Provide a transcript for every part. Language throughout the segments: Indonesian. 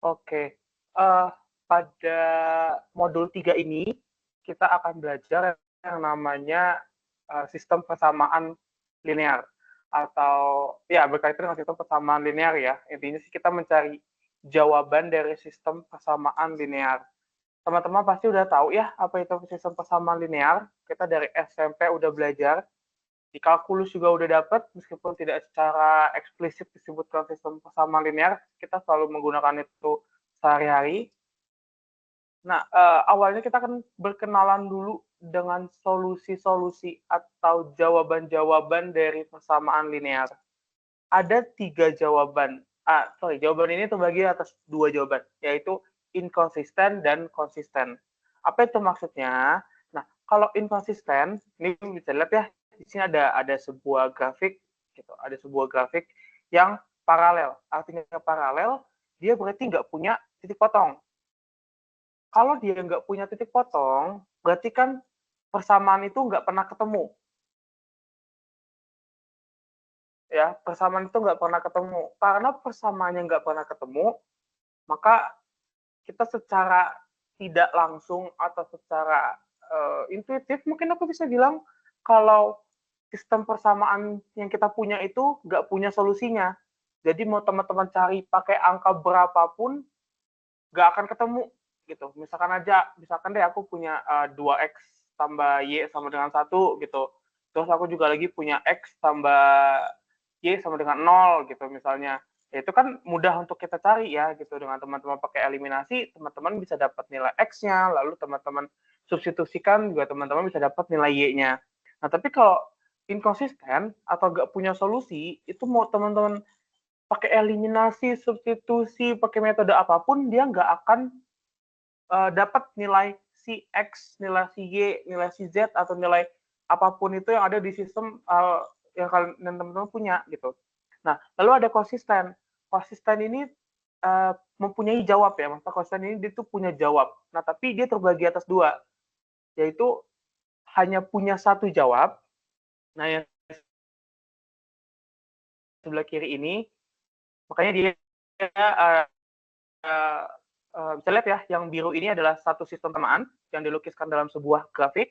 Oke, eee, pada modul 3 ini, kita akan belajar yang namanya, sistem persamaan linear atau ya berkaitan dengan sistem persamaan linear ya. Intinya sih kita mencari jawaban dari sistem persamaan linear. Teman-teman pasti udah tahu ya apa itu sistem persamaan linear, kita dari SMP udah belajar, di kalkulus juga udah dapat meskipun tidak secara eksplisit disebutkan sistem persamaan linear, kita selalu menggunakan itu sehari-hari. Nah, awalnya kita akan berkenalan dulu dengan solusi-solusi atau jawaban-jawaban dari persamaan linear. Ada 3 jawaban, jawaban ini terbagi atas 2 jawaban, yaitu inkonsisten dan konsisten. Apa itu maksudnya? Nah, kalau inkonsisten, ini bisa lihat ya, di sini ada sebuah grafik gitu, ada sebuah grafik yang paralel. Artinya paralel, dia berarti nggak punya titik potong. Kalau dia nggak punya titik potong, berarti kan persamaan itu nggak pernah ketemu, ya. Persamaan itu nggak pernah ketemu. Karena persamaannya nggak pernah ketemu, maka kita secara tidak langsung atau secara intuitif mungkin aku bisa bilang kalau sistem persamaan yang kita punya itu nggak punya solusinya. Jadi mau teman-teman cari pakai angka berapapun nggak akan ketemu gitu. Misalkan deh aku punya 2x tambah y sama dengan 1 gitu. Terus aku juga lagi punya x tambah y sama dengan 0 gitu misalnya. Ya, itu kan mudah untuk kita cari ya gitu dengan teman-teman pakai eliminasi, teman-teman bisa dapat nilai x-nya, lalu teman-teman substitusikan juga teman-teman bisa dapat nilai y-nya. Nah, tapi kalau inkonsisten atau nggak punya solusi, itu mau teman-teman pakai eliminasi, substitusi, pakai metode apapun, dia nggak akan dapat nilai si X, nilai si Y, nilai si Z, atau nilai apapun itu yang ada di sistem yang kalian teman-teman punya gitu. Nah, lalu ada konsisten. Konsisten ini mempunyai jawab ya, maksudnya konsisten ini dia tuh punya jawab. Nah, tapi dia terbagi atas dua, yaitu hanya punya satu jawab. Nah, yang sebelah kiri ini, makanya dia uh, bisa lihat ya, yang biru ini adalah satu sistem persamaan yang dilukiskan dalam sebuah grafik.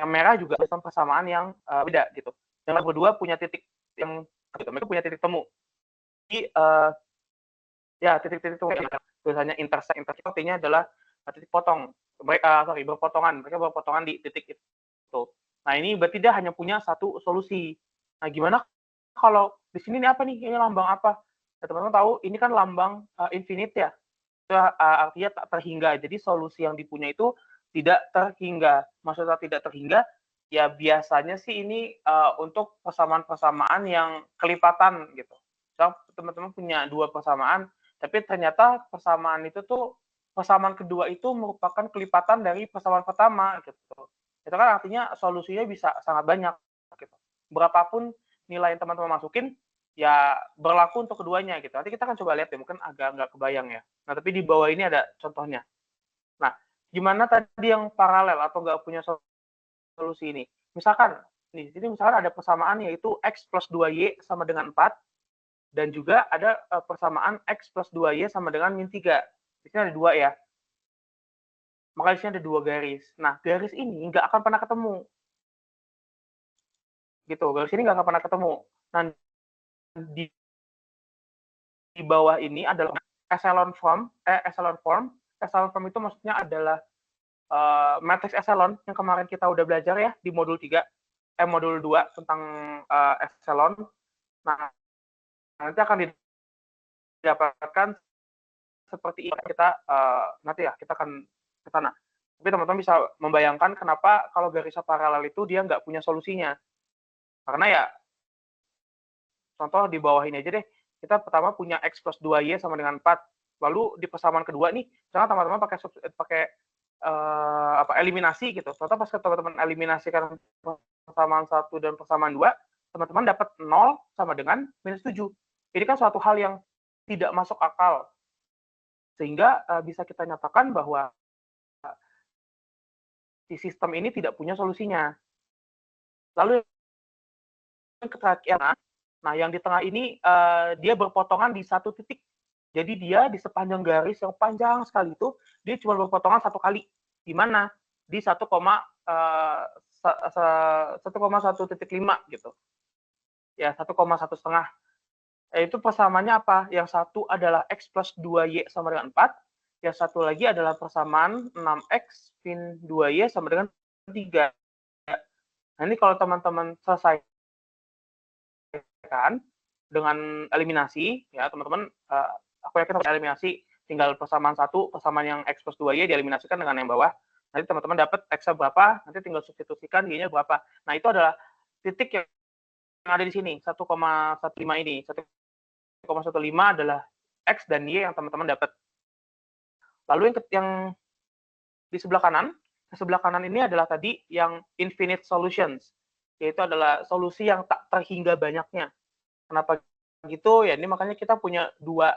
Yang merah juga sistem persamaan yang beda gitu. Yang berdua punya titik yang gitu, mereka punya titik temu. Jadi ya titik-titik temu biasanya intersect, intersect artinya adalah titik potong. Mereka berpotongan, mereka berpotongan di titik itu. Nah, ini berarti dia hanya punya satu solusi. Nah, gimana kalau di sini nih apa nih? Ini lambang apa? Ya, teman-teman tahu ini kan lambang infinite ya. Itu artinya tak terhingga. Jadi solusi yang dipunya itu tidak terhingga. Maksudnya tidak terhingga, ya biasanya sih ini untuk persamaan-persamaan yang kelipatan gitu. So, teman-teman punya dua persamaan, tapi ternyata persamaan itu tuh persamaan kedua itu merupakan kelipatan dari persamaan pertama gitu. Itu kan artinya solusinya bisa sangat banyak gitu. Berapapun nilai yang teman-teman masukin, ya berlaku untuk keduanya gitu. Nanti kita akan coba lihat ya, mungkin agak nggak kebayang ya. Nah, tapi di bawah ini ada contohnya. Nah, gimana tadi yang paralel atau nggak punya solusi ini? Misalkan, nih, jadi misalkan ada persamaan yaitu X plus 2Y sama dengan 4, dan juga ada persamaan X plus 2Y sama dengan min 3. Di sini ada dua ya. Maka di sini ada dua garis. Nah, garis ini nggak akan pernah ketemu. Gitu, garis ini nggak akan pernah ketemu. Nah, di di bawah ini adalah echelon form. Echelon form itu maksudnya adalah matrix echelon yang kemarin kita udah belajar ya di modul 3, modul 2 tentang echelon. Nah, nanti akan didapatkan seperti ini kita nanti ya kita akan ke sana. Tapi teman-teman bisa membayangkan kenapa kalau garisnya paralel itu dia nggak punya solusinya. Karena ya contoh di bawah ini aja deh. Kita pertama punya X plus 2Y sama dengan 4. Lalu di persamaan kedua nih, misalnya teman-teman pakai eliminasi gitu. Contoh pas teman-teman eliminasikan persamaan 1 dan persamaan 2, teman-teman dapat 0 sama dengan minus 7. Ini kan suatu hal yang tidak masuk akal. Sehingga bisa kita nyatakan bahwa si sistem ini tidak punya solusinya. Lalu yang terakhir, Nah, yang di tengah ini dia berpotongan di satu titik. Jadi dia di sepanjang garis yang panjang sekali itu, dia cuma berpotongan satu kali. Di mana? Di 1,1,5 gitu. Ya, 1,1,5. Itu persamaannya apa? Yang satu adalah X plus 2Y sama dengan 4. Yang satu lagi adalah persamaan 6X min 2Y sama dengan 3. Nah, ini kalau teman-teman selesaikan dengan eliminasi, ya teman-teman, aku yakin eliminasi, tinggal persamaan satu, persamaan yang X plus 2Y dieliminasikan dengan yang bawah. Nanti teman-teman dapat X-nya berapa, nanti tinggal substitusikan Y-nya berapa. Nah, itu adalah titik yang ada di sini, 1,15 ini. 1,15 adalah X dan Y yang teman-teman dapat. Lalu yang di sebelah kanan ini adalah tadi yang infinite solutions, yaitu adalah solusi yang tak terhingga banyaknya. Kenapa gitu? Ya ini makanya kita punya dua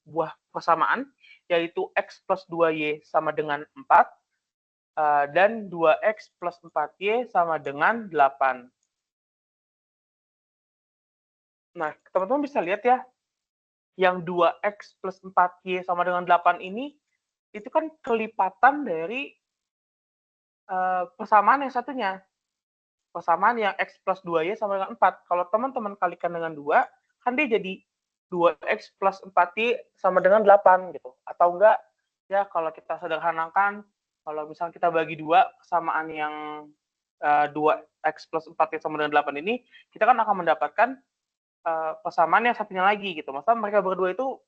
buah persamaan, yaitu X plus 2Y sama dengan 4, dan 2X plus 4Y sama dengan 8. Nah, teman-teman bisa lihat ya, yang 2X plus 4Y sama dengan 8 ini, itu kan kelipatan dari persamaan yang satunya. Persamaan yang X plus 2Y sama dengan 4. Kalau teman-teman kalikan dengan 2, kan dia jadi 2X plus 4Y sama dengan 8 gitu. Atau enggak, ya kalau kita sederhanakan, kalau misalnya kita bagi 2, persamaan yang 2X plus 4Y sama dengan 8 ini, kita kan akan mendapatkan persamaan yang satunya lagi gitu. Maksudnya mereka berdua itu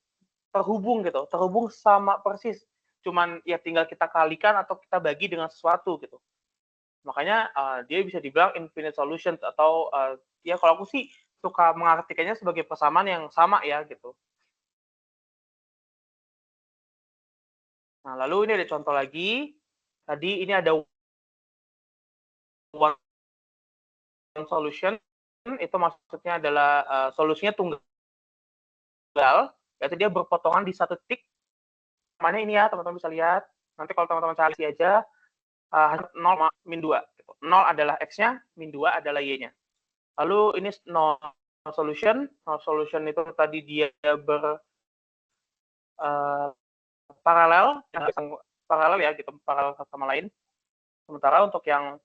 terhubung gitu, terhubung sama persis. Cuman ya tinggal kita kalikan atau kita bagi dengan sesuatu gitu. Makanya dia bisa dibilang infinite solutions atau ya kalau aku sih suka mengartikannya sebagai persamaan yang sama ya gitu. Nah, lalu ini ada contoh lagi. Tadi ini ada one solution, itu maksudnya adalah solusinya tunggal, yaitu dia berpotongan di satu titik. Mana ini ya, teman-teman bisa lihat. Nanti kalau teman-teman cari aja, 0 min 2. 0 adalah X-nya, min 2 adalah Y-nya. Lalu ini no solution. No solution itu tadi dia paralel ya gitu, paralel satu sama lain. Sementara untuk yang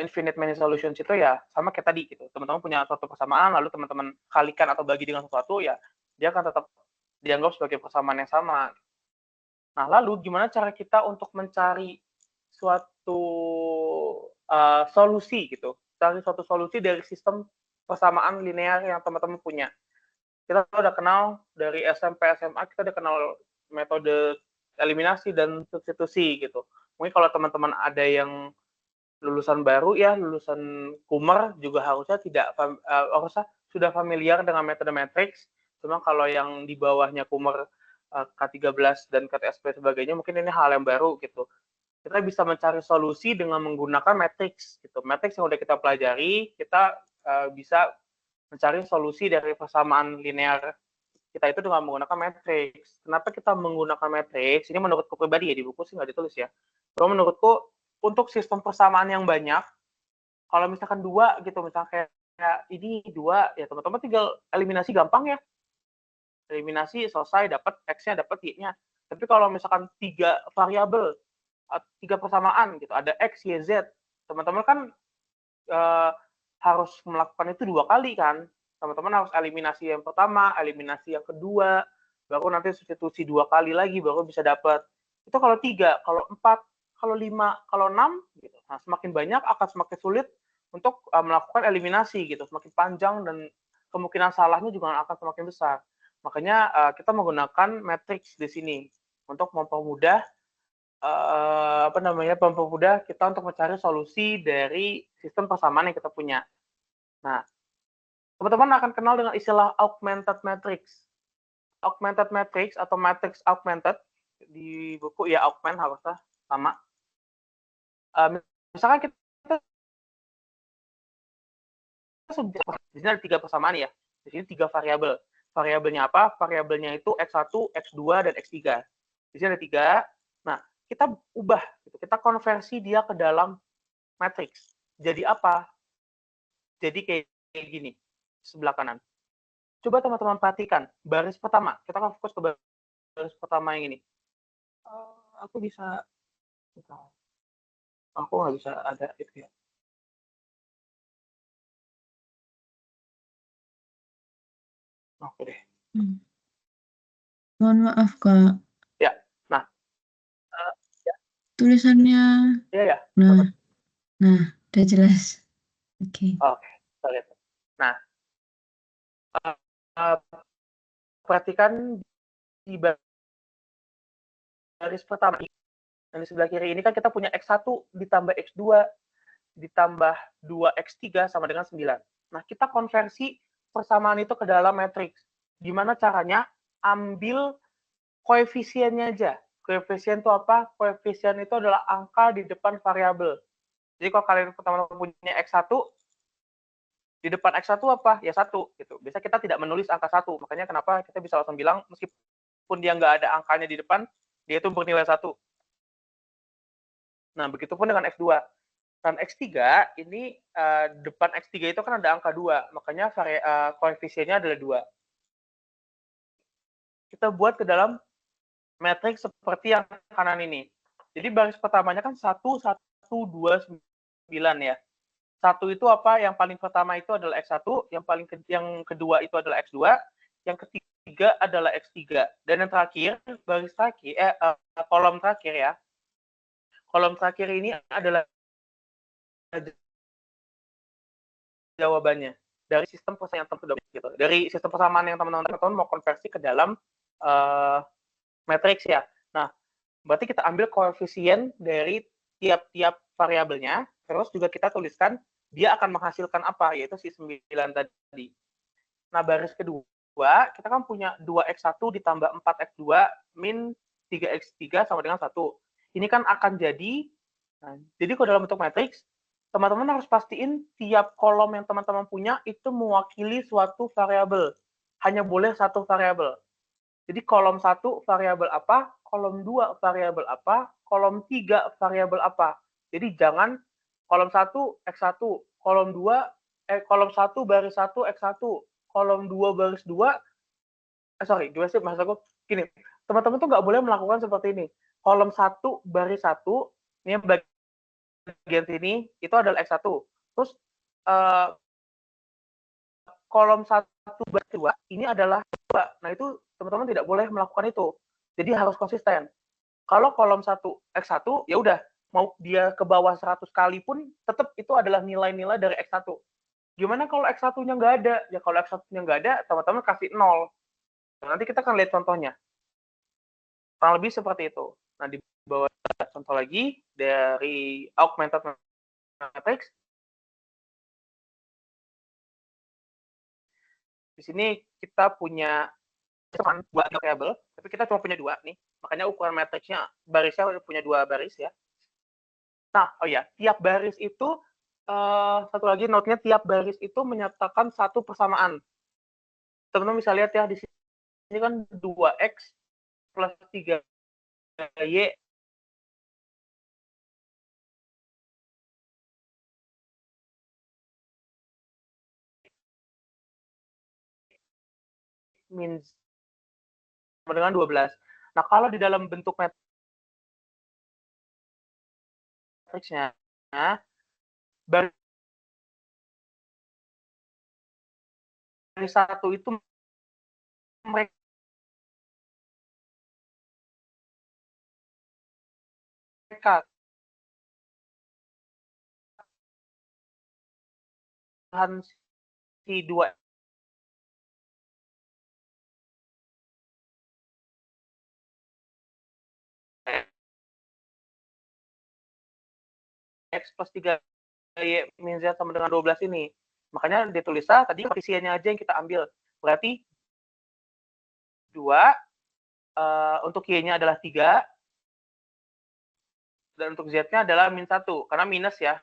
infinite many solutions itu ya sama kayak tadi gitu. Teman-teman punya suatu persamaan, lalu teman-teman kalikan atau bagi dengan sesuatu, ya dia akan tetap dianggap sebagai persamaan yang sama. Nah, lalu gimana cara kita untuk mencari suatu solusi gitu, cari suatu solusi dari sistem persamaan linear yang teman-teman punya. Kita udah kenal dari SMP, SMA, kita udah kenal metode eliminasi dan substitusi gitu. Mungkin kalau teman-teman ada yang lulusan baru ya, lulusan Kummer juga harusnya harusnya sudah familiar dengan metode matrix. Cuma kalau yang di bawahnya Kummer K13 dan KTSP sebagainya, mungkin ini hal yang baru gitu. Kita bisa mencari solusi dengan menggunakan matrix gitu. Matrix yang udah kita pelajari, kita bisa mencari solusi dari persamaan linear kita itu dengan menggunakan matrix. Kenapa kita menggunakan matrix? Ini menurutku pribadi ya, di buku sih nggak ditulis ya. Cuma menurutku untuk sistem persamaan yang banyak, kalau misalkan 2 gitu, misalkan kayak ini 2, ya teman-teman tinggal eliminasi gampang ya. Eliminasi selesai, dapat X-nya, dapat Y-nya. Tapi kalau misalkan 3 variabel, 3 persamaan gitu, ada X, Y, Z, teman-teman kan harus melakukan itu 2 kali kan. Teman-teman harus eliminasi yang pertama, eliminasi yang kedua, baru nanti substitusi 2 kali lagi, baru bisa dapat. Itu kalau 3, kalau 4, kalau 5, kalau 6, gitu. Nah, semakin banyak akan semakin sulit untuk melakukan eliminasi gitu, semakin panjang dan kemungkinan salahnya juga akan semakin besar. Makanya kita menggunakan matrix di sini untuk mempermudah mempermudah kita untuk mencari solusi dari sistem persamaan yang kita punya. Nah, teman-teman akan kenal dengan istilah augmented matrix. Augmented matrix atau matrix augmented, di buku ya augment harusnya sama. Misalkan kita di sini ada 3 persamaan ya. Di sini 3 variabel. Variabelnya apa? Variabelnya itu X1, X2, dan X3. Di sini ada 3. Nah, kita ubah, gitu. Kita konversi dia ke dalam matrix. Jadi apa? Jadi kayak gini. sebelah kanan. Coba teman-teman perhatikan, baris pertama, kita akan fokus ke baris pertama yang ini. Aku bisa, aku nggak bisa ada itu ya. Oke deh. Mohon maaf, Kak. Ya, nah, ya, Tulisannya. ya. Nah, udah jelas. Oke. Oke, kita lihat. Nah, uh, perhatikan di baris pertama yang di sebelah kiri ini kan kita punya X1 ditambah X2 ditambah 2X3 sama dengan 9. Nah, kita konversi persamaan itu ke dalam matriks. Gimana caranya? Ambil koefisiennya aja. Koefisien itu apa? Koefisien itu adalah angka di depan variabel. Jadi kalau kalian pertama punya X1, di depan X1 apa? Ya 1. Gitu. Biasa kita tidak menulis angka 1. Makanya kenapa kita bisa langsung bilang, meskipun dia nggak ada angkanya di depan, dia itu bernilai 1. Nah, begitupun dengan X2. Dan X3 ini depan X3 itu kan ada angka 2, makanya koefisiennya adalah 2. Kita buat ke dalam matriks seperti yang kanan ini. Jadi baris pertamanya kan 1, 1, 2, 9 ya. 1 itu apa? Yang paling pertama itu adalah X1, yang kedua itu adalah X2, yang ketiga adalah X3. Dan yang terakhir, baris terakhir, kolom terakhir ya. Kolom terakhir ini adalah jawabannya dari sistem persamaan yang teman-teman gitu. Dari sistem persamaan yang teman-teman mau konversi ke dalam matriks ya. Nah, berarti kita ambil koefisien dari tiap-tiap variabelnya, terus juga kita tuliskan dia akan menghasilkan apa, yaitu si 9 tadi. Nah, baris kedua, kita kan punya 2X1 ditambah 4X2 min 3X3 sama dengan 1. Ini kan akan jadi, nah, jadi kalau dalam bentuk matriks, teman-teman harus pastiin tiap kolom yang teman-teman punya itu mewakili suatu variabel. Hanya boleh satu variabel. Jadi kolom 1 variabel apa, kolom 2 variabel apa, kolom 3 variabel apa. Jadi jangan kolom 1 X1, kolom 2 kolom 1 baris 1 X1, kolom 2 baris 2 dua sih maksud aku gini, teman-teman tuh nggak boleh melakukan seperti ini. Kolom 1 baris 1, ini bagian sini itu adalah X1. Terus kolom 1 baris 2 ini adalah 2. Nah, itu teman-teman tidak boleh melakukan itu. Jadi harus konsisten. Kalau kolom 1 X1 ya udah mau dia ke bawah 100 kali pun tetap itu adalah nilai-nilai dari X1. Gimana kalau X1-nya nggak ada? Ya kalau X1-nya nggak ada, teman-teman kasih 0. Nanti kita akan lihat contohnya. Kurang lebih seperti itu. Nah, di bawah contoh lagi dari augmented matrix. Di sini kita punya dua variabel, tapi kita cuma punya 2 nih. Makanya ukuran matriksnya barisnya punya 2 baris ya. Nah, oh ya, tiap baris itu satu lagi note-nya, tiap baris itu menyatakan satu persamaan. Teman-teman bisa lihat ya di sini kan 2x plus 3y min sama dengan 12. Nah, kalau di dalam bentuk matriksnya, baris satu itu mereka si 2 X plus 3Y min Z sama dengan 12 ini. Makanya ditulisnya tadi koefisiennya aja yang kita ambil. Berarti 2, untuk Y-nya adalah 3, dan untuk Z-nya adalah min 1, karena minus ya.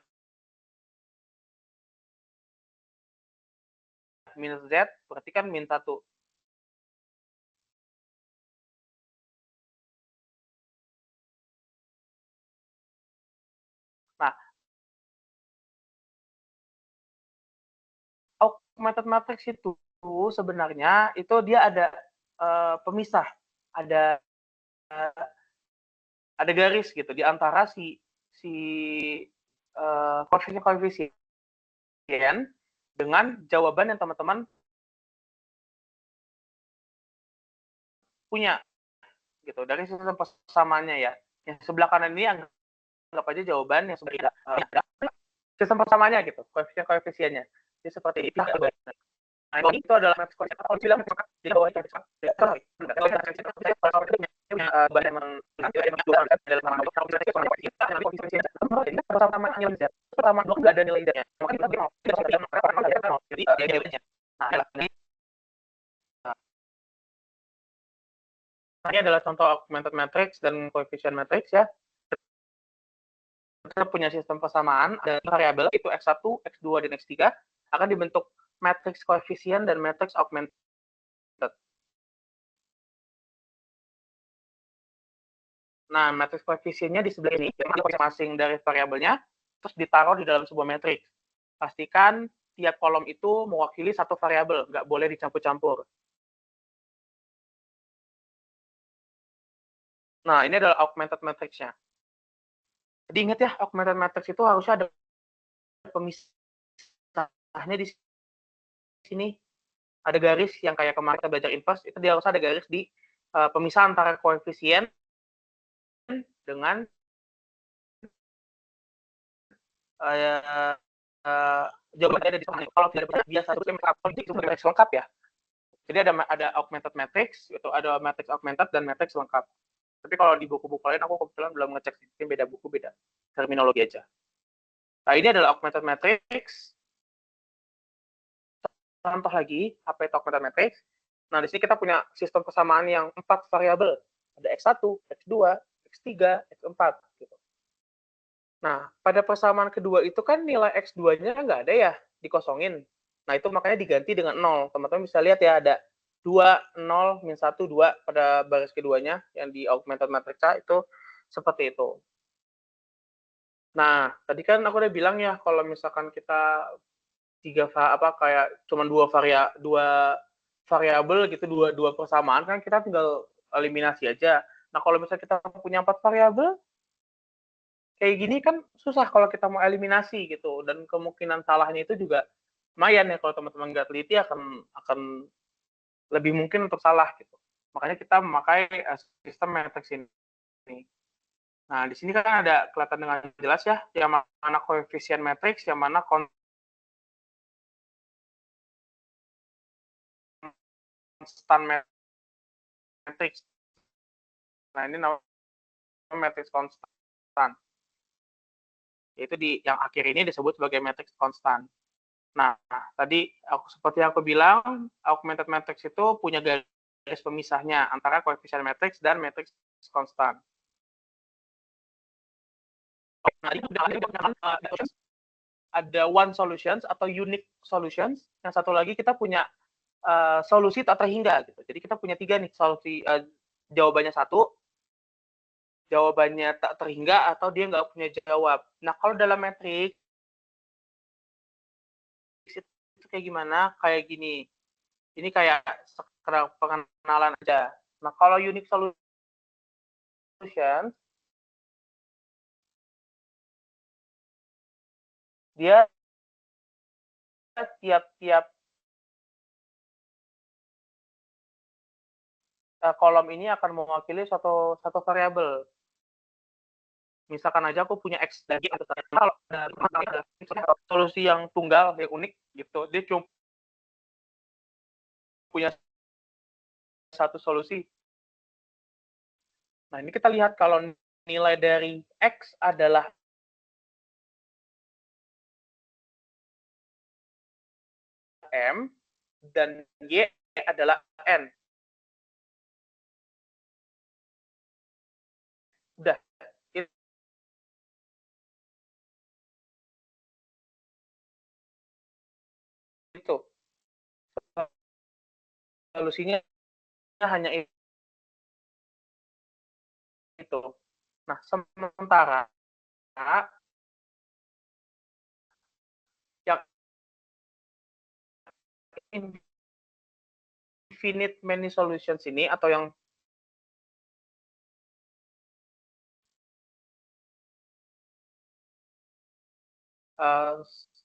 Minus Z berarti kan min 1. Nah, augmented matrix itu sebenarnya itu dia ada pemisah, ada garis gitu di antara si koefisien dengan jawaban yang teman-teman punya gitu dari sistem persamaannya ya. Yang sebelah kanan ini anggap aja jawaban, yang sebelah kiri sistem persamaannya gitu, koefisiennya. Jadi seperti itu. Nah, itu adalah matrix koefisien. Kalau bilang di bawah itu pertama nggak ada nilai z-nya. Nah, ini adalah contoh augmented matrix dan coefficient matrix ya. Kita punya sistem persamaan, ada variabel itu X1, X2, dan X3 akan dibentuk matrix koefisien dan matrix augmented. Nah, matrix koefisiennya di sebelah ini, masing-masing dari variabelnya, terus ditaruh di dalam sebuah matrix. Pastikan tiap kolom itu mewakili satu variabel, nggak boleh dicampur-campur. Nah, ini adalah augmented matrix-nya. Jadi ingat ya, augmented matrix itu harusnya ada pemisahnya di sini. Ada garis yang kayak kemarin kita belajar inverse, itu dia harus ada garis di pemisah antara koefisien dengan jawabannya ada di sana. Kalau tidak biasa itu matrix lengkap ya. Jadi ada augmented matrix, itu ada matrix augmented dan matrix lengkap. Tapi kalau di buku-buku lain aku kebetulan belum ngecek, mungkin beda buku, beda terminologi aja. Nah, ini adalah augmented matrix. Contoh lagi, apa itu augmented matrix? Nah, di sini kita punya sistem persamaan yang 4 variabel. Ada X1, X2, X3, X4 gitu. Nah, pada persamaan kedua itu kan nilai X2-nya nggak ada ya, dikosongin. Nah, itu makanya diganti dengan 0. Teman-teman bisa lihat ya, ada 2, 0, min 1, 2 pada baris keduanya yang di augmented matrix itu seperti itu. Nah, tadi kan aku udah bilang ya, kalau misalkan kita kayak cuma dua variabel gitu, dua persamaan kan kita tinggal eliminasi aja. Nah, kalau misalnya kita punya 4 variabel, kayak gini kan susah kalau kita mau eliminasi gitu, dan kemungkinan salahnya itu juga lumayan ya, kalau teman-teman nggak teliti akan lebih mungkin untuk salah gitu. Makanya kita memakai sistem matrix ini. Nah, di sini kan ada kelihatan dengan jelas ya, yang mana koefisien matrix, yang mana konstan matrix. Nah, ini namanya matrix konstan. Yaitu yang akhir ini disebut sebagai matrix konstan. Nah, tadi seperti yang aku bilang, augmented matrix itu punya garis pemisahnya antara koefisien matrix dan matrix konstan. Nah, ini ada one solutions atau unique solutions. Yang satu lagi kita punya solusi tak terhingga gitu. Jadi kita punya 3 nih solusi, jawabannya 1, jawabannya tak terhingga, atau dia nggak punya jawab. Nah, kalau dalam matrix itu kayak gimana? Kayak gini. Ini kayak sekedar pengenalan aja. Nah, kalau unique solution, dia tiap-tiap kolom ini akan mewakili satu variabel. Misalkan aja aku punya X dan Y, kalau ada solusi yang tunggal, yang unik gitu, dia cuma punya satu solusi. Nah, ini kita lihat kalau nilai dari X adalah M dan Y adalah N. Udah, itu solusinya hanya itu. Nah, sementara yang infinite many solutions ini atau yang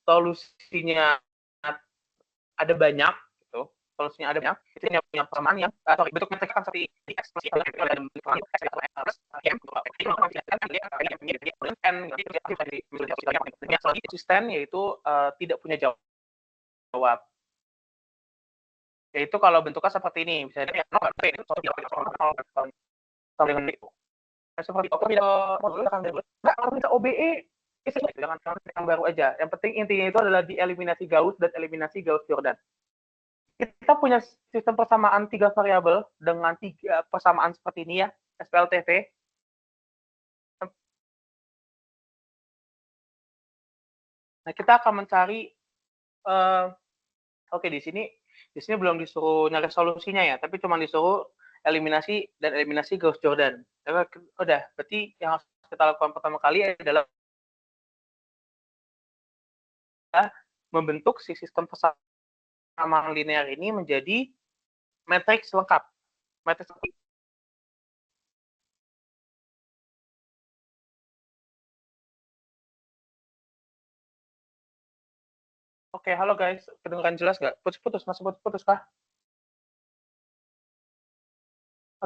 solusinya ada banyak gitu, solusinya ada banyak, itu punya persamaan yang bentuk metrik kan seperti x plus y dan konsisten yaitu tidak punya jawab. Yaitu kalau bentuknya seperti ini, bisa dengan itu. Seperti modul kan nggak kalau bisa OBE jangan yang baru aja. Yang penting intinya itu adalah di eliminasi Gauss dan eliminasi Gauss-Jordan. Kita punya sistem persamaan 3 variabel dengan 3 persamaan seperti ini ya, SPLTV. Nah, kita akan mencari oke, di sini belum disuruh nyari solusinya ya, tapi cuma disuruh eliminasi dan eliminasi Gauss-Jordan. Udah, berarti yang harus kita lakukan pertama kali adalah membentuk si sistem persamaan linear ini menjadi matriks lengkap. Matriks lengkap. Oke, halo guys. Kedengaran jelas nggak? Putus-putus, masih putus-putus kah?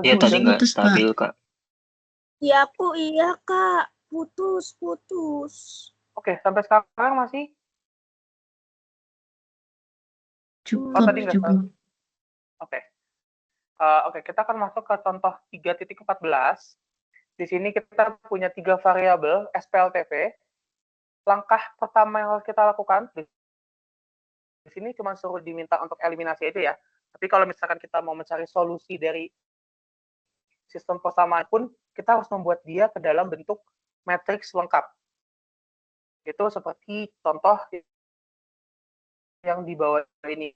Iya, tadi nggak Putus, Kak. stabil, Kak. Iya, iya, Kak. Putus. Oke, sampai sekarang masih? Cukup, tadi nggak cukup. Oke. Oke, kita akan masuk ke contoh 3.14. Di sini kita punya 3 variabel SPLTV. Langkah pertama yang harus kita lakukan, di sini cuma suruh diminta untuk eliminasi itu ya. Tapi kalau misalkan kita mau mencari solusi dari sistem persamaan pun, kita harus membuat dia ke dalam bentuk matriks lengkap. Itu seperti contoh yang di bawah ini.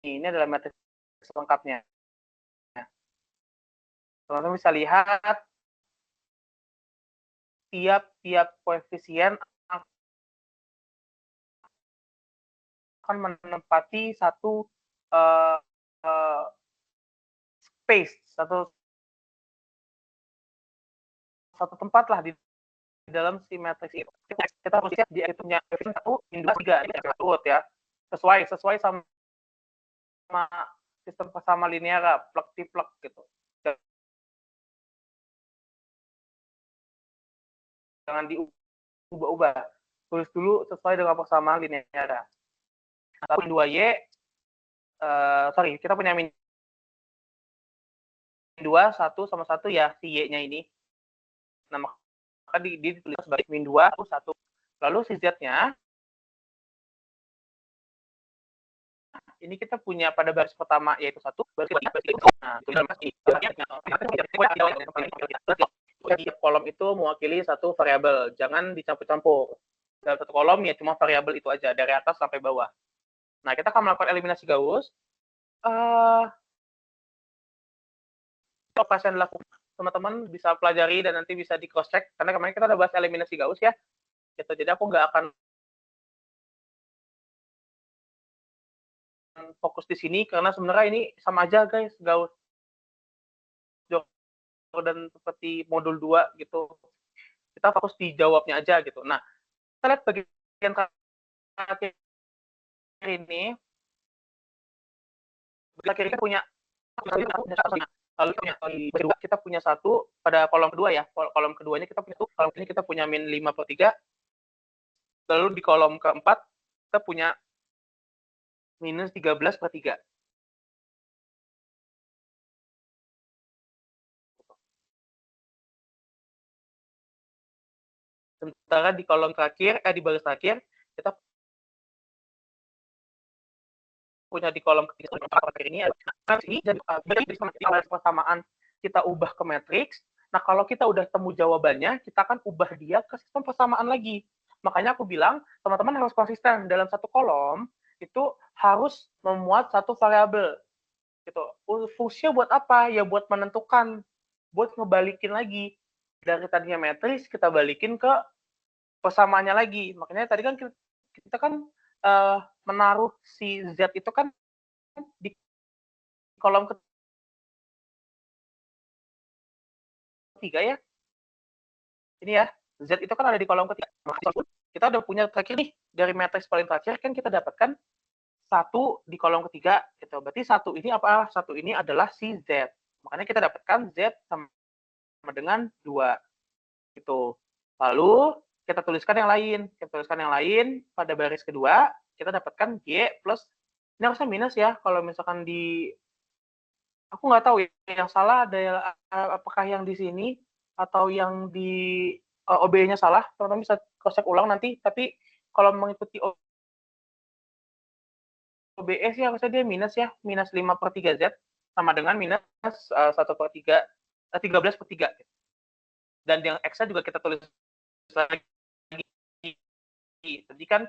Ini adalah matriks lengkapnya. Teman-teman bisa lihat tiap koefisien akan menempati satu space, satu tempat lah di dalam si matriks itu. Kita harus lihat dia itu punya koefisien 1, 2, 3 ini urut ya. Sesuai sama sistem persamaan linear, plek-tiplek gitu. Jangan diubah-ubah. Tulis dulu sesuai dengan persamaan linear. Tapi 2Y, kita punya min 2, 1 sama 1 ya, si Y-nya ini. Nah, maka ditulis sebagai min 2, 1. Lalu si Z-nya, ini kita punya pada baris pertama yaitu 1, baris kedua yaitu 1. Nah, tiap kolom itu mewakili satu variabel, jangan dicampur-campur. Dalam satu kolom ya cuma variabel itu aja, dari atas sampai bawah. Nah, kita akan melakukan eliminasi Gauss. Operasi yang dilakukan teman-teman bisa pelajari dan nanti bisa di cross check karena kemarin kita udah bahas eliminasi Gauss ya. Gitu. Jadi aku nggak akan fokus di sini karena sebenarnya ini sama aja guys, Gauss Jordan seperti modul 2 gitu. Kita fokus di jawabnya aja gitu. Nah, kita lihat bagian terakhir ini. Bagian kiri kita punya lalu kita punya 1 pada kolom kedua ya. Kolom keduanya kita punya 1, kolom ini kita punya min 5/3. Lalu di kolom keempat kita punya minus 13/3. Sementara di kolom terakhir, di baris terakhir, kita punya di kolom ketiga ini jadi persamaan kita ubah ke matriks. Nah, kalau kita udah temu jawabannya, kita akan ubah dia ke sistem persamaan lagi. Makanya aku bilang, teman-teman harus konsisten dalam satu kolom itu harus memuat satu variabel. Gitu. Fungsinya buat apa? Ya buat menentukan, buat ngebalikin lagi dari tadinya matriks kita balikin ke persamaannya lagi. Makanya tadi kan kita kan menaruh si Z itu kan di kolom ketiga ya. Ini ya, Z itu kan ada di kolom ketiga. Kita udah punya terakhir nih, dari matriks paling terakhir kan kita dapatkan 1 di kolom ketiga. Gitu. Berarti 1 ini apa? 1 ini adalah si Z. Makanya kita dapatkan Z sama dengan 2. Gitu. Lalu kita tuliskan yang lain. Kita tuliskan yang lain pada baris kedua, kita dapatkan Y plus, ini harusnya minus ya, kalau misalkan di, aku nggak tahu yang salah ada apakah yang di sini atau yang di OB-nya salah, teman-teman bisa cross-check ulang nanti, tapi kalau mengikuti OBE sih harusnya dia minus ya, minus 5/3Z sama dengan minus 1/3, 13/3. Dan yang X-nya juga kita tulis lagi. Tadi kan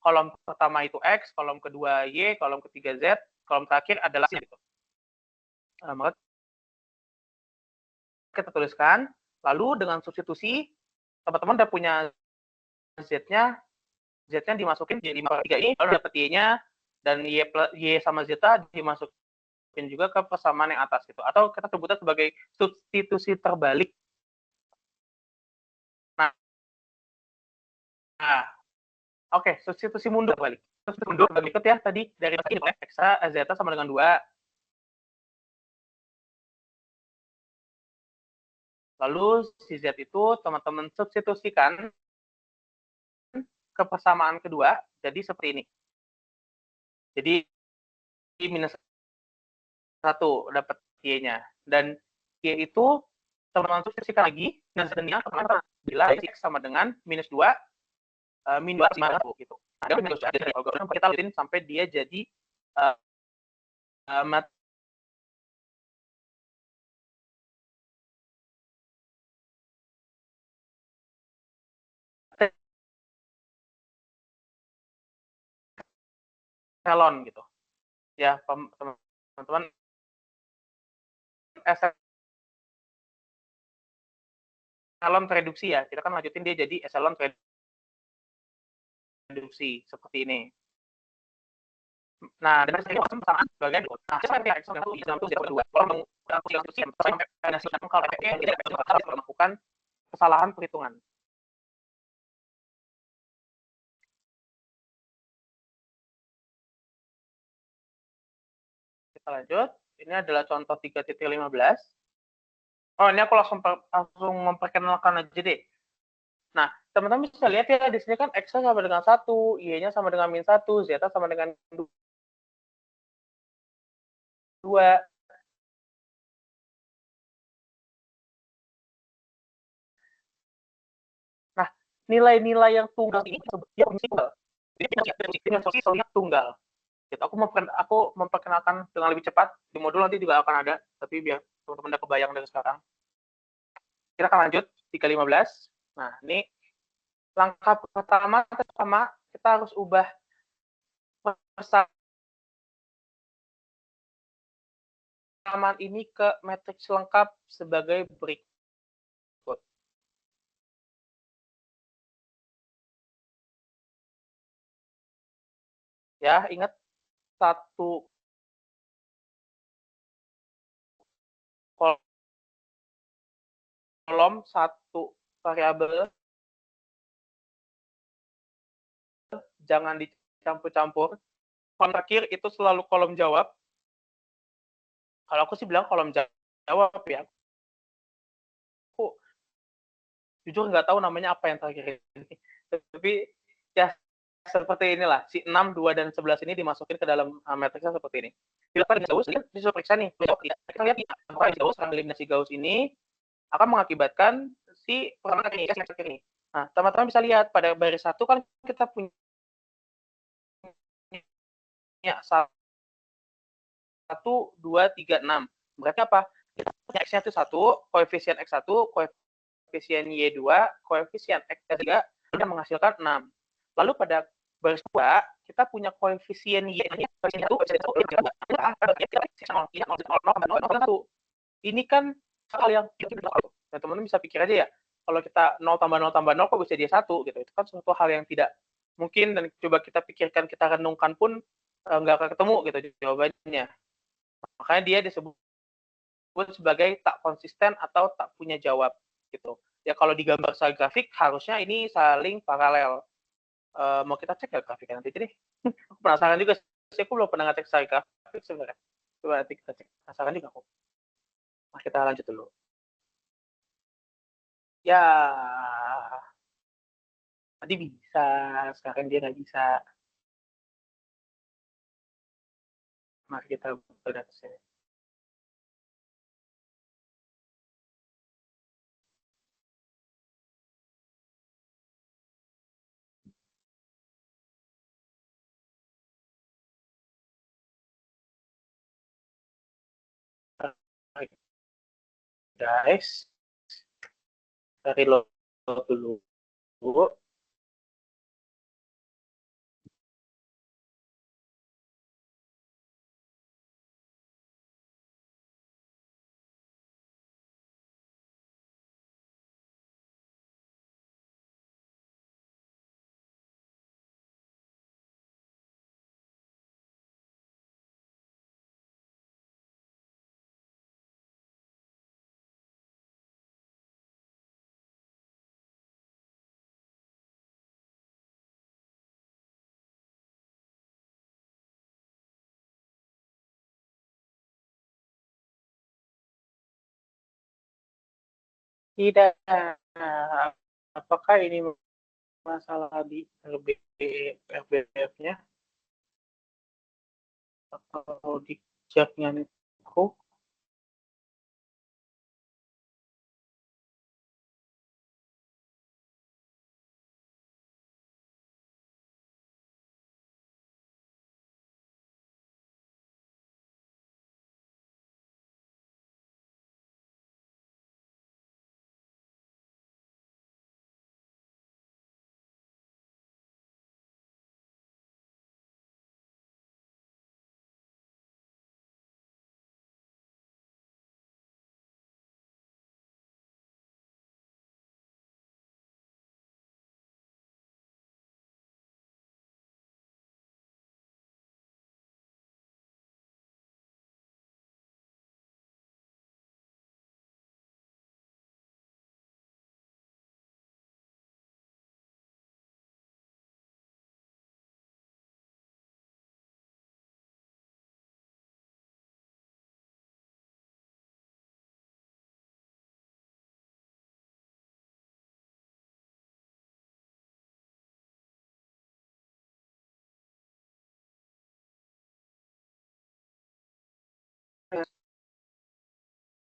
kolom pertama itu X, kolom kedua Y, kolom ketiga Z, kolom terakhir adalah C. Gitu. Maka kita tuliskan, lalu dengan substitusi, teman-teman udah punya Z-nya dimasukin jadi 5/3 ini, lalu dapat Y-nya, dan Y sama Z dimasukin juga ke persamaan yang atas. Gitu. Atau kita sebutnya sebagai substitusi terbalik. Nah, oke, substitusi mundur balik. Substitusi mundur berikut ya tadi dari ini boleh X Z sama dengan 2. Lalu si Z itu teman-teman substitusikan ke persamaan kedua jadi seperti ini. Jadi minus 1 dapat Y-nya. Dan Y itu teman-teman substitusikan lagi dan sebenarnya bila X sama dengan minus 2 min 2 gitu. Ada minus 2 dari algoritma kita lihatin sampai dia jadi eselon gitu. Ya, teman-teman eselon tereduksi ya. Kita kan lanjutin dia jadi eselon tereduksi seperti ini. Nah, dengan saya persamaan sebagai nah, saya X itu dua. Kalau melakukan kesalahan perhitungan. Kita lanjut. Ini adalah contoh 3.15. Oh, ini aku langsung memperkenalkan aja deh. Nah, teman-teman bisa lihat ya, di sini kan X sama dengan 1, Y-nya sama dengan min 1, Z sama dengan 2. Nah, nilai-nilai yang tunggal ini dia tunggal. Jadi posisinya tunggal. Gitu. Aku memperkenalkan dengan lebih cepat. Di modul nanti juga akan ada, tapi biar teman-teman udah kebayang dari sekarang. Kita akan lanjut 3.15. Nah, ini langkah pertama kita harus ubah persamaan ini ke matriks lengkap sebagai berikut. Ya, ingat satu kolom, satu variabel, jangan dicampur-campur. Kolom terakhir itu selalu kolom jawab. Kalau aku sih bilang kolom jawab ya. Aku jujur nggak tahu namanya apa yang terakhir ini. Tapi ya seperti inilah, si 6, 2, dan 11 ini dimasukin ke dalam matriksnya seperti ini. Bila Gauss, disuruh periksa nih. Kita lihat eliminasi Gauss ini akan mengakibatkan si persamaan ini. Nah, teman-teman bisa lihat pada baris 1 kan kita punya 1, 2, 3, 6. Berarti apa? Kita punya X-nya itu 1, koefisien X1, koefisien Y2, koefisien X3, dan menghasilkan 6. Lalu pada baris 2, kita punya koefisien Y-nya, ini kan hal yang teman-teman bisa pikir aja ya, kalau kita 0 tambah 0 tambah 0 kok bisa jadi 1 gitu. Itu kan suatu hal yang tidak mungkin dan coba kita pikirkan, kita renungkan pun nggak akan ketemu gitu jawabannya. Makanya dia disebut sebagai tak konsisten atau tak punya jawab gitu. Ya kalau digambar secara grafik harusnya ini saling paralel. Mau kita cek ya grafiknya nanti deh. Aku penasaran juga sih, aku belum pernah ngecek secara grafik sebenarnya. Coba nanti kita cek, penasaran juga aku. Nah, kita lanjut dulu. Ya, tadi bisa, sekarang dia nggak bisa. Mari kita lihat sini. Guys, dari lo dulu. Tidak. Apakah ini masalah di RBF-nya atau di jacknya nih?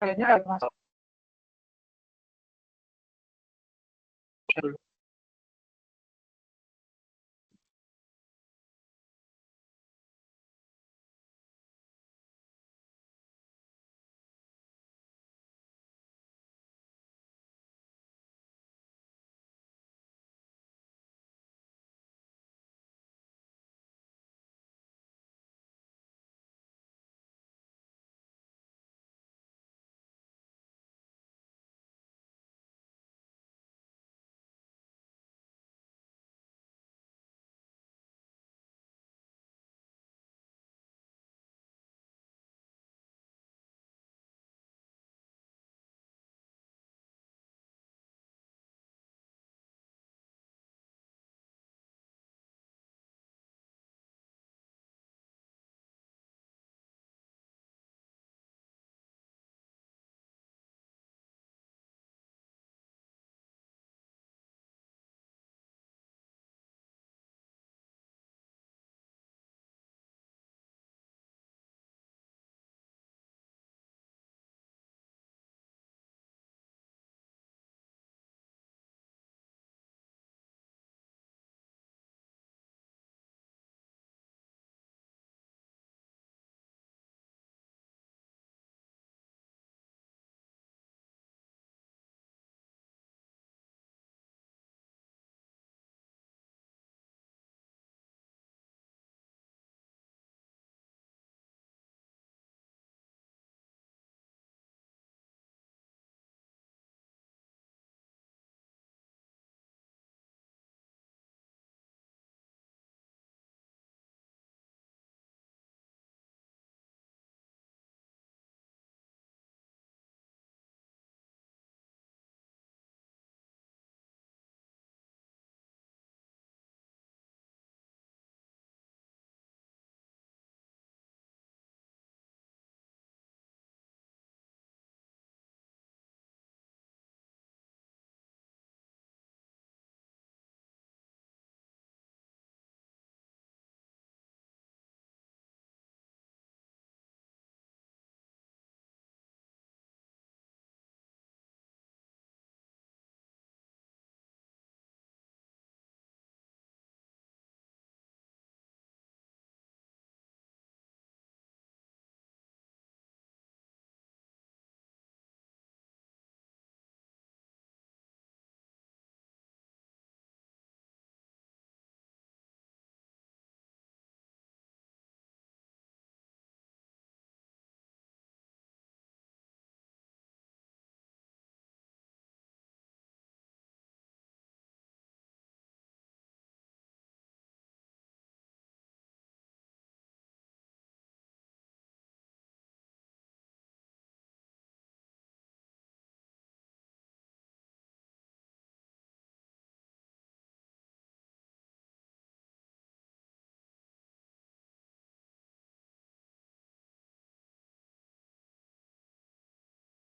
Kayaknya ada masalah.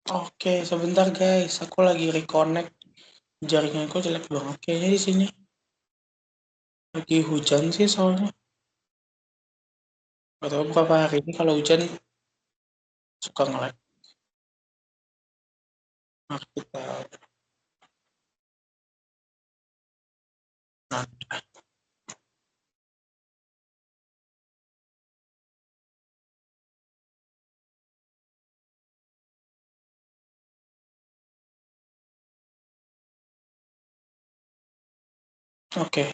Oke, sebentar guys, aku lagi reconnect. Jaringanku jelek banget kayaknya di sini. Lagi hujan sih soalnya. Gak tahu beberapa hari ini kalau hujan suka nge-lag. Nah, kita nah, oke.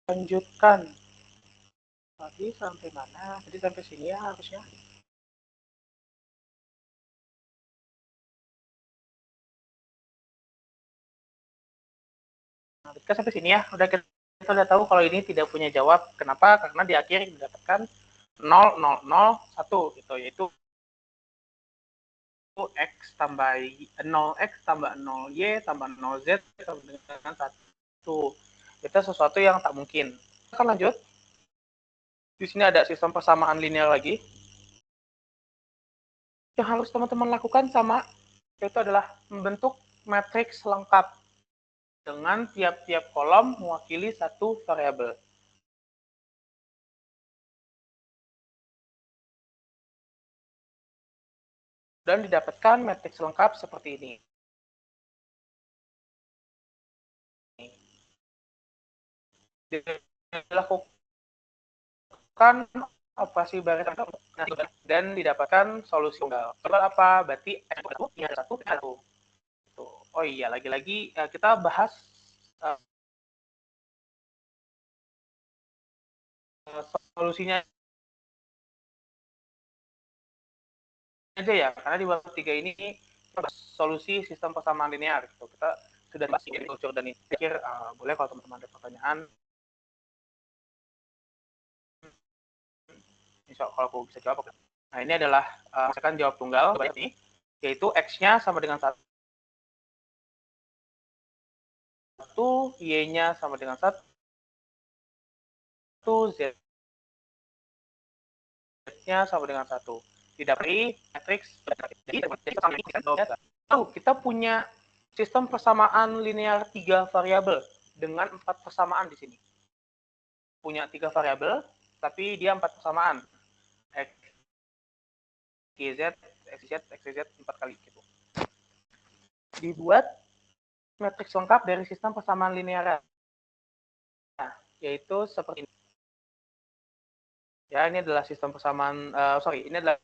Lanjutkan. Tadi sampai mana? Tadi sampai sini ya harusnya. Nah, kita sampai sini ya. Kita udah tahu kalau ini tidak punya jawab. Kenapa? Karena di akhir mendapatkan 0,001 gitu, yaitu x tambah 0x tambah 0y tambah 0z sama dengan 1. Itu sesuatu yang tak mungkin. Kita akan lanjut. Di sini ada sistem persamaan linear lagi. Yang harus teman-teman lakukan sama, yaitu adalah membentuk matriks lengkap dengan tiap-tiap kolom mewakili satu variabel. Dan didapatkan matriks lengkap seperti ini. Dilakukan operasi baris dan didapatkan solusi tunggal. Kalau apa? Berarti satu. Oh iya, lagi-lagi kita bahas solusinya aja ya, karena di bab 3 ini solusi sistem persamaan linear gitu. Kita sudah bahas ini dan ini. Pikir boleh kalau teman-teman ada pertanyaan. Insya Allah kalau aku bisa jawab. Nah, ini adalah misalkan jawab tunggal ini, yaitu x-nya sama dengan 1, y-nya sama dengan 1, z-nya sama dengan 1. Didapati matriks. Lalu kita punya sistem persamaan linear 3 variabel dengan 4 persamaan di sini. Punya 3 variabel, tapi dia 4 persamaan. X, Y, Z, X, Z, X, Z 4 kali gitu. Dibuat matriks lengkap dari sistem persamaan linear, yaitu seperti ini. Ya, ini adalah sistem persamaan, ini adalah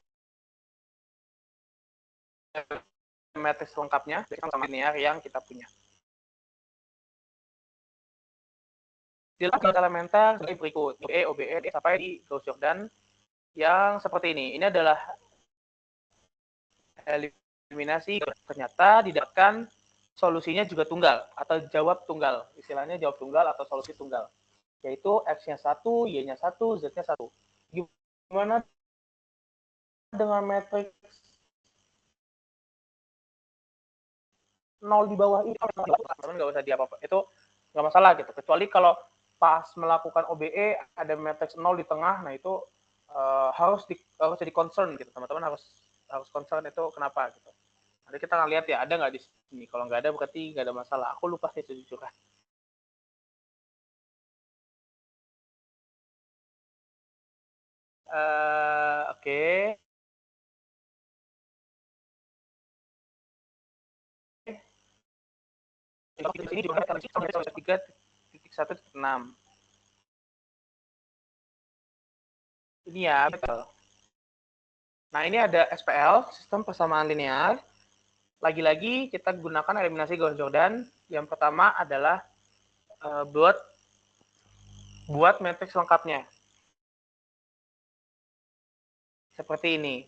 matriks lengkapnya dari persamaan linear yang kita punya. Dilakukan elementer sebagai berikut, OBE, OBE, sampai di Gauss-Jordan yang seperti ini. Ini adalah eliminasi, ternyata didapatkan solusinya juga tunggal atau jawab tunggal. Istilahnya jawab tunggal atau solusi tunggal. Yaitu X-nya 1, Y-nya 1, Z-nya 1. Gimana dengan matriks 0 di bawah ini? Teman-teman nggak usah diapa-apa. Itu nggak masalah gitu. Kecuali kalau pas melakukan OBE ada matriks 0 di tengah, nah itu harus jadi concern gitu. Teman-teman harus concern itu kenapa gitu. Nanti kita akan lihat ya, ada nggak di sini. Kalau nggak ada berarti nggak ada masalah. Aku lupa sih sejujurnya. Oke. Di sini juga ada 3.1.6. Ini ya, betul. Nah, ini ada SPL, sistem persamaan linear. Lagi-lagi kita gunakan eliminasi Gauss-Jordan. Yang pertama adalah buat buat matriks lengkapnya. Seperti ini.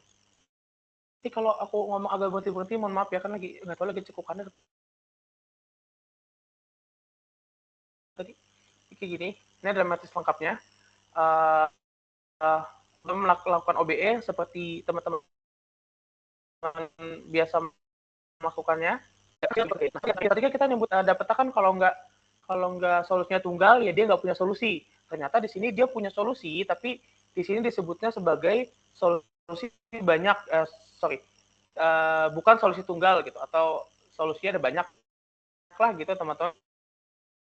Jadi kalau aku ngomong agak berhenti-berhenti, mohon maaf ya, kan lagi nggak tahu lagi cekukannya tadi. Kayak gini, ini adalah matriks lengkapnya. Melakukan OBE seperti teman-teman biasa melakukannya. Tadi kan kita nyebut dapat kan kalau nggak solusinya tunggal ya dia nggak punya solusi. Ternyata di sini dia punya solusi, tapi di sini disebutnya sebagai solusi banyak, bukan solusi tunggal gitu, atau solusinya ada banyak lah gitu, teman-teman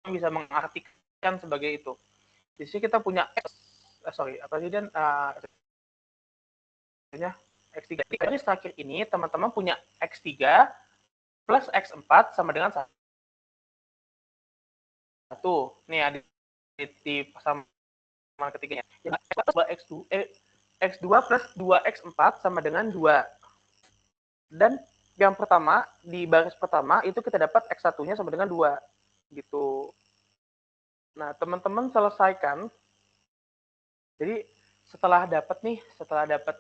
bisa mengartikan sebagai itu. Di sini kita punya X3. Jadi terakhir ini teman-teman punya X3 plus X4 sama dengan 1. Nih ada di persamaan ketiganya. X2 plus 2X4 sama dengan 2. Dan yang pertama, di baris pertama itu kita dapat X1-nya sama dengan 2. Gitu. Nah, teman-teman selesaikan. Jadi setelah dapat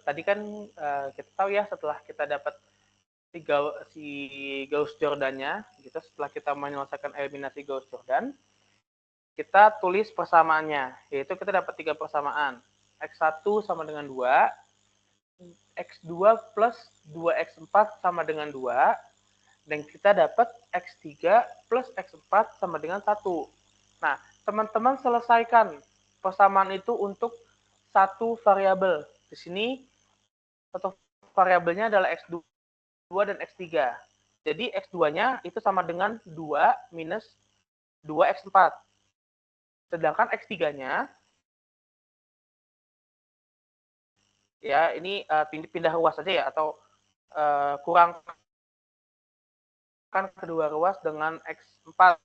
tadi kan kita tahu ya, setelah kita dapat si Gauss-Jordan-nya, gitu, setelah kita menyelesaikan eliminasi Gauss-Jordan, kita tulis persamaannya, yaitu kita dapat 3 persamaan. X1 sama dengan 2, X2 plus 2X4 sama dengan 2, dan kita dapat X3 plus X4 sama dengan 1. Nah, teman-teman selesaikan persamaan itu untuk satu variabel. Di sini satu variabelnya adalah X2 dan X3. Jadi X2-nya itu sama dengan 2 minus 2X4. Sedangkan X3-nya ya ini pindah ruas saja ya, atau kurangkan kedua ruas dengan X4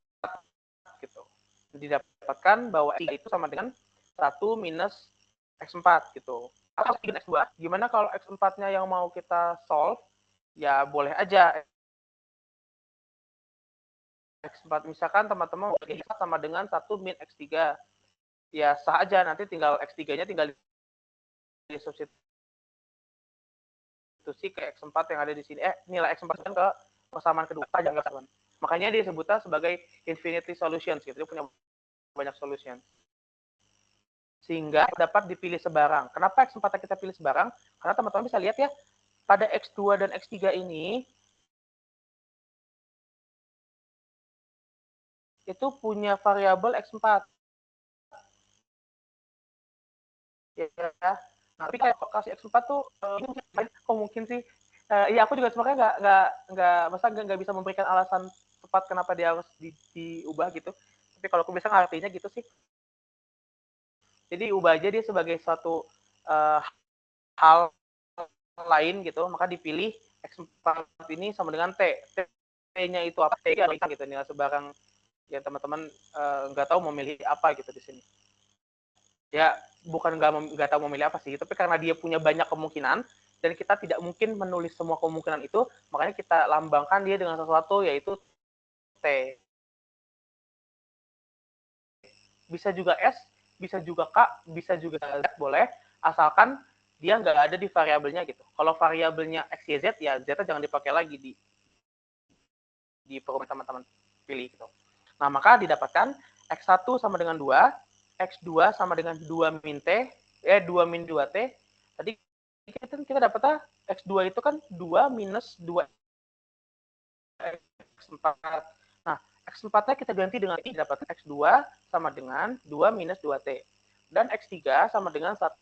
gitu. Didapatkan bahwa X3 itu sama dengan 1 minus X4 gitu. Atau X2. Gimana kalau X4-nya yang mau kita solve? Ya boleh aja. X4 misalkan teman-teman sama dengan 1 min X3. Ya sah aja, nanti tinggal X3-nya tinggal disubstitusi ke X4 yang ada di sini. Nilai X4 kan ke persamaan kedua. Makanya dia disebutnya sebagai infinity solutions gitu. Dia punya banyak solution. Sehingga dapat dipilih sebarang. Kenapa X4 kita pilih sebarang? Karena teman-teman bisa lihat ya, pada X2 dan X3 ini itu punya variabel X4. Ya. Nah, tapi kayak kasih X4 tuh mungkin sih. Ya aku juga sebenarnya nggak bisa memberikan alasan tepat kenapa dia harus diubah gitu. Tapi kalau aku bisa artinya gitu sih. Jadi ubah aja dia sebagai suatu hal lain gitu, maka dipilih X4 ini sama dengan T. T-nya itu apa? T gitu, nilai sebarang yang teman-teman nggak tahu memilih apa gitu di sini. Ya, bukan nggak tahu memilih apa sih, tapi karena dia punya banyak kemungkinan, dan kita tidak mungkin menulis semua kemungkinan itu, makanya kita lambangkan dia dengan sesuatu, yaitu T. Bisa juga S, bisa juga K, bisa juga Z, boleh, asalkan dia nggak ada di variabelnya gitu. Kalau variabelnya X, Y, Z, ya Z jangan dipakai lagi di program teman-teman pilih gitu. Nah, maka didapatkan X1 sama dengan 2, X2 sama dengan 2 min T, 2 min 2T. Tadi kita dapatnya X2 itu kan 2 minus 2 X4. Nah, X4-nya kita ganti dengan I, dapat X2 sama dengan 2 minus 2T. Dan X3 sama dengan 1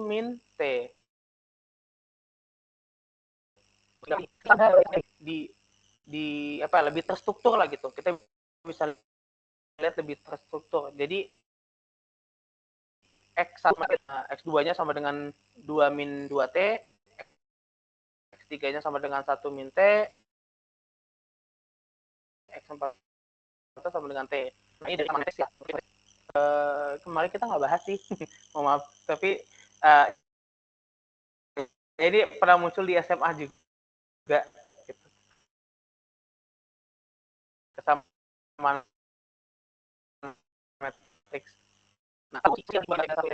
min T. Di lebih terstruktur lah gitu. Kita bisa lihat lebih terstruktur. Jadi X2-nya sama dengan 2 min 2T, X3-nya sama dengan 1 min T, X4 sama dengan T. Nah, ini dari manis ya. Kemarin kita nggak bahas sih, maaf. Tapi jadi pernah muncul di SMA juga. Gitu. persamaan matriks. Nah, kalau yang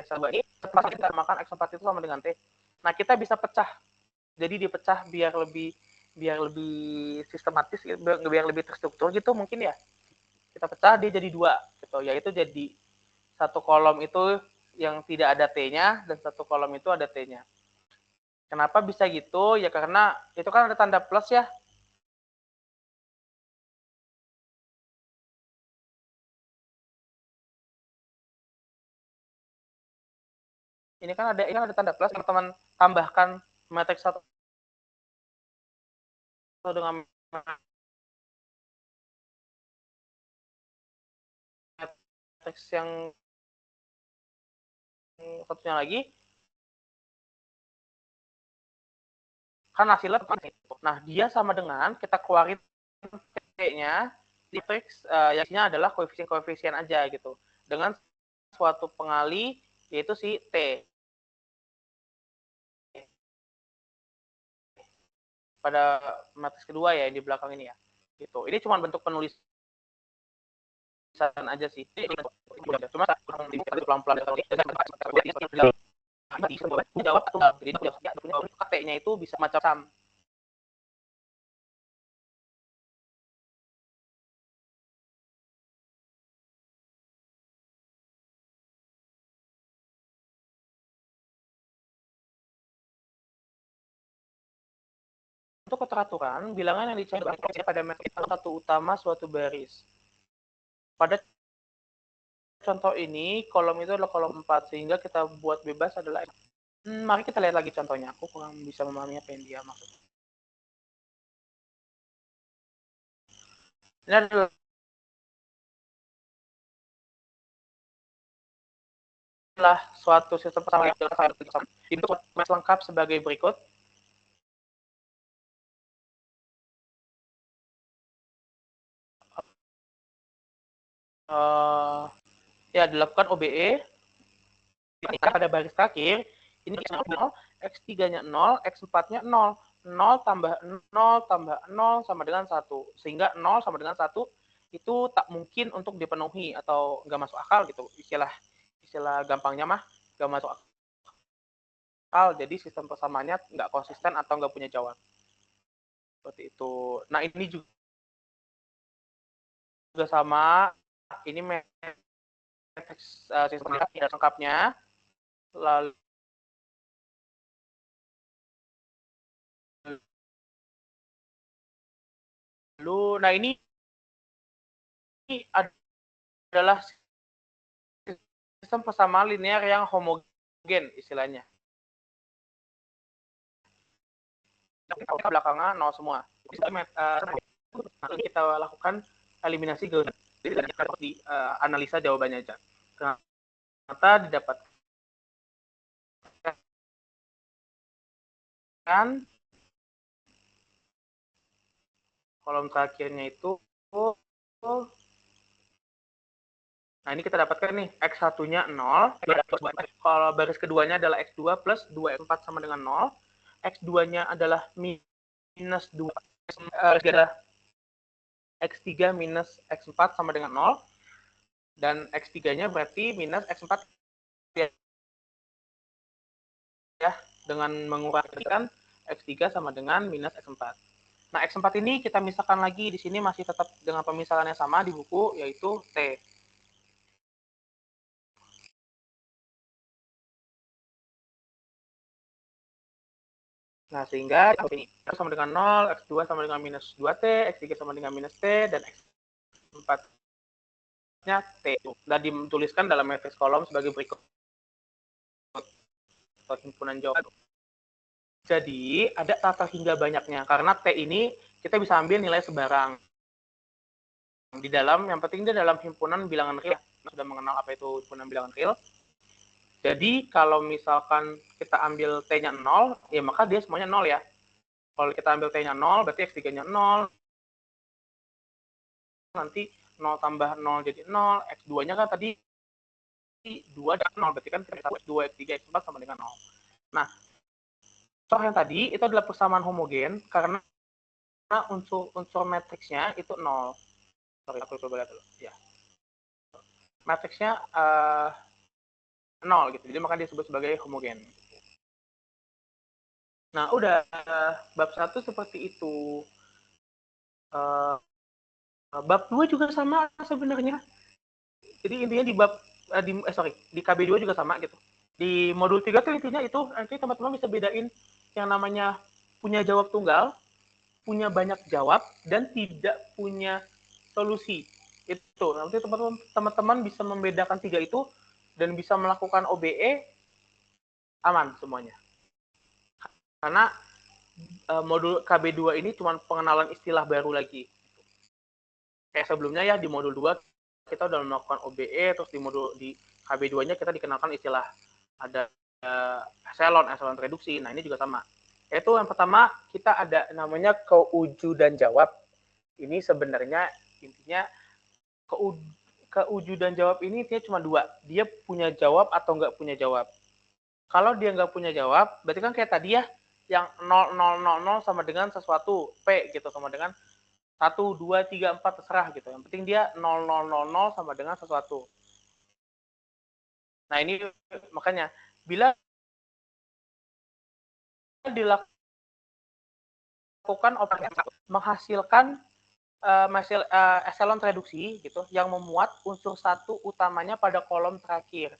X1 ini, setelah kita makan X4 itu sama dengan T. Nah, kita bisa pecah. Jadi dipecah biar lebih sistematis, biar lebih terstruktur gitu mungkin ya. Kita pecah dia jadi 2 gitu, yaitu jadi satu kolom itu yang tidak ada T-nya dan satu kolom itu ada T-nya. Kenapa bisa gitu? Ya karena itu kan ada tanda plus ya. Ini kan ada tanda plus, teman-teman tambahkan matriks 1 dengan matriks yang satunya lagi, kan hasilnya. Nah, dia sama dengan kita keluarin T-nya, matriks yang isinya adalah koefisien-koefisien aja gitu. Dengan suatu pengali yaitu si T. Pada matriks kedua ya, yang di belakang ini ya. Gitu. Ini cuma bentuk penulisan aja sih. Cuma pelan-pelan jawab T-nya itu bisa macam untuk keteraturan, bilangan yang dicari pada metode satu utama suatu baris. Pada contoh ini, kolom itu adalah kolom 4, sehingga kita buat bebas adalah mari kita lihat lagi contohnya. Aku kurang bisa memahami apa yang dia maksud. Ini adalah suatu sistem persamaan yang dibentuk lengkap sebagai berikut. Ya, dilakukan OBE pada baris terakhir ini X0, X3-nya 0, X4-nya 0. 0 tambah 0 tambah 0 sama dengan 1. Sehingga 0 sama dengan 1 itu tak mungkin untuk dipenuhi atau nggak masuk akal gitu. Istilah gampangnya mah nggak masuk akal. Jadi sistem persamaannya nggak konsisten atau nggak punya jawab. Seperti itu. Nah, ini juga sama. Ini sistem lengkapnya. Lalu nah ini adalah sistem persamaan linear yang homogen istilahnya. Belakangnya 0 semua. Kita lakukan eliminasi gaussian. Jadi kita di analisa jawabannya aja. Ternyata didapatkan kolom terakhirnya itu nah ini kita dapatkan nih X1-nya 0, kalau baris keduanya adalah X2 plus 2X4 sama dengan 0, X2-nya adalah minus 2, adalah X3 minus X4 sama dengan 0, dan X3-nya berarti minus X4 ya, dengan mengurangi X3 sama dengan minus X4. Nah, X4 ini kita misalkan lagi, di sini masih tetap dengan pemisahan yang sama di buku, yaitu T. Nah, sehingga ini X sama dengan 0, X2 sama dengan minus 2T, X3 sama dengan minus T, dan X4-nya T. Dan dituliskan dalam matriks kolom sebagai berikut. Atau himpunan jawaban. Jadi, ada tata hingga banyaknya. Karena T ini kita bisa ambil nilai sebarang. Di dalam, yang penting dia dalam himpunan bilangan real. Sudah mengenal apa itu himpunan bilangan real. Jadi, kalau misalkan kita ambil T-nya 0, ya maka dia semuanya 0 ya. Kalau kita ambil T-nya 0, berarti X3-nya 0. Nanti 0 tambah 0 jadi 0. X2-nya kan tadi 2 dan 0. Berarti kan X2, X3, X4 sama dengan 0. Nah, contoh yang tadi itu adalah persamaan homogen karena unsur matriksnya itu 0. Sorry, aku coba lihat dulu. Ya. Matriksnya 0 gitu. Jadi maka disebut sebagai homogen. Nah, udah bab 1 seperti itu. Bab 2 juga sama sebenarnya. Jadi intinya di bab di KB2 juga sama gitu. Di modul 3 tuh intinya itu nanti teman-teman bisa bedain yang namanya punya jawab tunggal, punya banyak jawab, dan tidak punya solusi. Itu nanti teman-teman bisa membedakan 3 itu dan bisa melakukan OBE aman semuanya. Karena modul KB2 ini cuma pengenalan istilah baru lagi. Kayak sebelumnya ya di modul 2 kita udah melakukan OBE, terus di KB2-nya kita dikenalkan istilah ada eselon reduksi. Nah, ini juga sama. Yaitu yang pertama kita ada namanya keuju dan jawab. Ini sebenarnya intinya keuju dan jawab ini intinya cuma 2. Dia punya jawab atau nggak punya jawab. Kalau dia nggak punya jawab, berarti kan kayak tadi ya, yang 0, 0, 0, 0 sama dengan sesuatu, P gitu, sama dengan 1, 2, 3, 4, terserah gitu. Yang penting dia 0, 0, 0, 0 sama dengan sesuatu. Nah, ini makanya, bila dilakukan operasi menghasilkan eselon reduksi gitu, yang memuat unsur 1 utamanya pada kolom terakhir.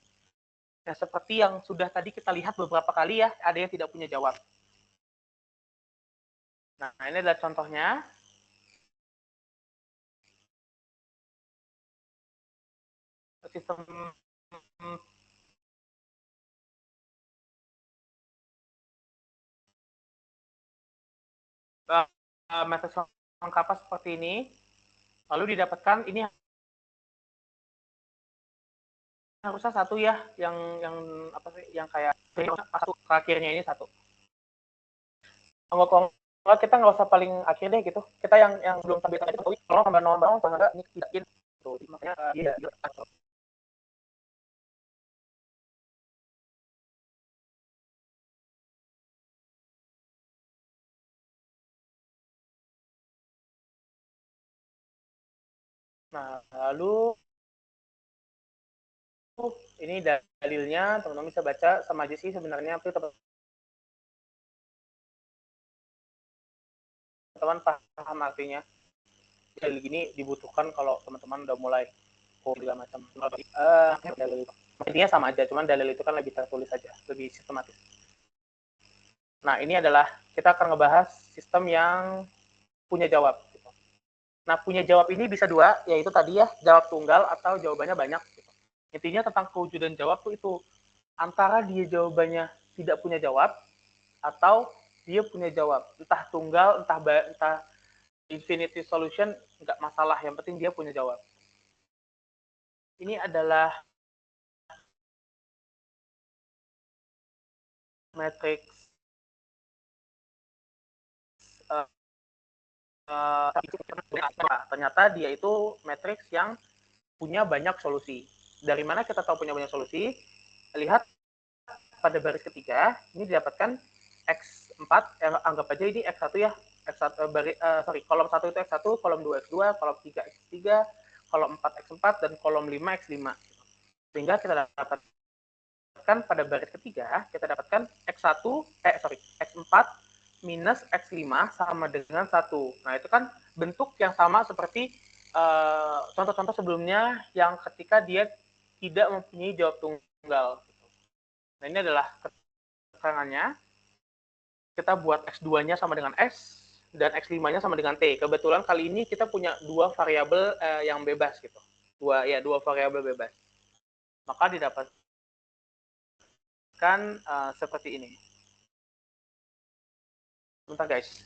Nah, seperti yang sudah tadi kita lihat beberapa kali ya, ada yang tidak punya jawab. Nah, ini adalah contohnya. Sistem metode lengkapnya seperti ini. Lalu didapatkan ini harusnya 1 ya, yang apa sih, yang kayak 1 terakhirnya ini 1. Kalau kita nggak usah paling akhir deh gitu. Kita yang belum tampilkan itu kalau tambah 0 kalau nggak ini tidak in. Tuh, makanya dia Nah, lalu ini dalilnya, teman-teman bisa baca, sama aja sih sebenarnya, tapi teman-teman paham artinya. Dalil gini dibutuhkan kalau teman-teman udah mulai segala macam. Dalil intinya sama aja, cuman dalil itu kan lebih tertulis aja, lebih sistematis. Nah, ini adalah kita akan ngebahas sistem yang punya jawab. Nah, punya jawab ini bisa 2, yaitu tadi ya, jawab tunggal atau jawabannya banyak. Intinya tentang kewujudan jawab tuh itu, antara dia jawabannya tidak punya jawab, atau dia punya jawab. Entah tunggal, entah infinity solution, nggak masalah. Yang penting dia punya jawab. Ini adalah matriks ternyata dia itu matriks yang punya banyak solusi. Dari mana kita tahu punya banyak solusi? Lihat pada baris ketiga, ini didapatkan X4, anggap aja ini X1 ya. X1, kolom 1 itu X1, kolom 2 X2, kolom 3 X3, kolom 4 X4, dan kolom 5 X5. Sehingga kita dapatkan pada baris ketiga, kita dapatkan X4 minus X5 sama dengan 1. Nah, itu kan bentuk yang sama seperti contoh-contoh sebelumnya yang ketika dia tidak mempunyai jawab tunggal. Nah, ini adalah keterangannya. Kita buat X2-nya sama dengan S, dan X5-nya sama dengan T. Kebetulan kali ini kita punya 2 variabel yang bebas gitu. 2 variabel bebas. Maka didapatkan seperti ini. Bentar guys.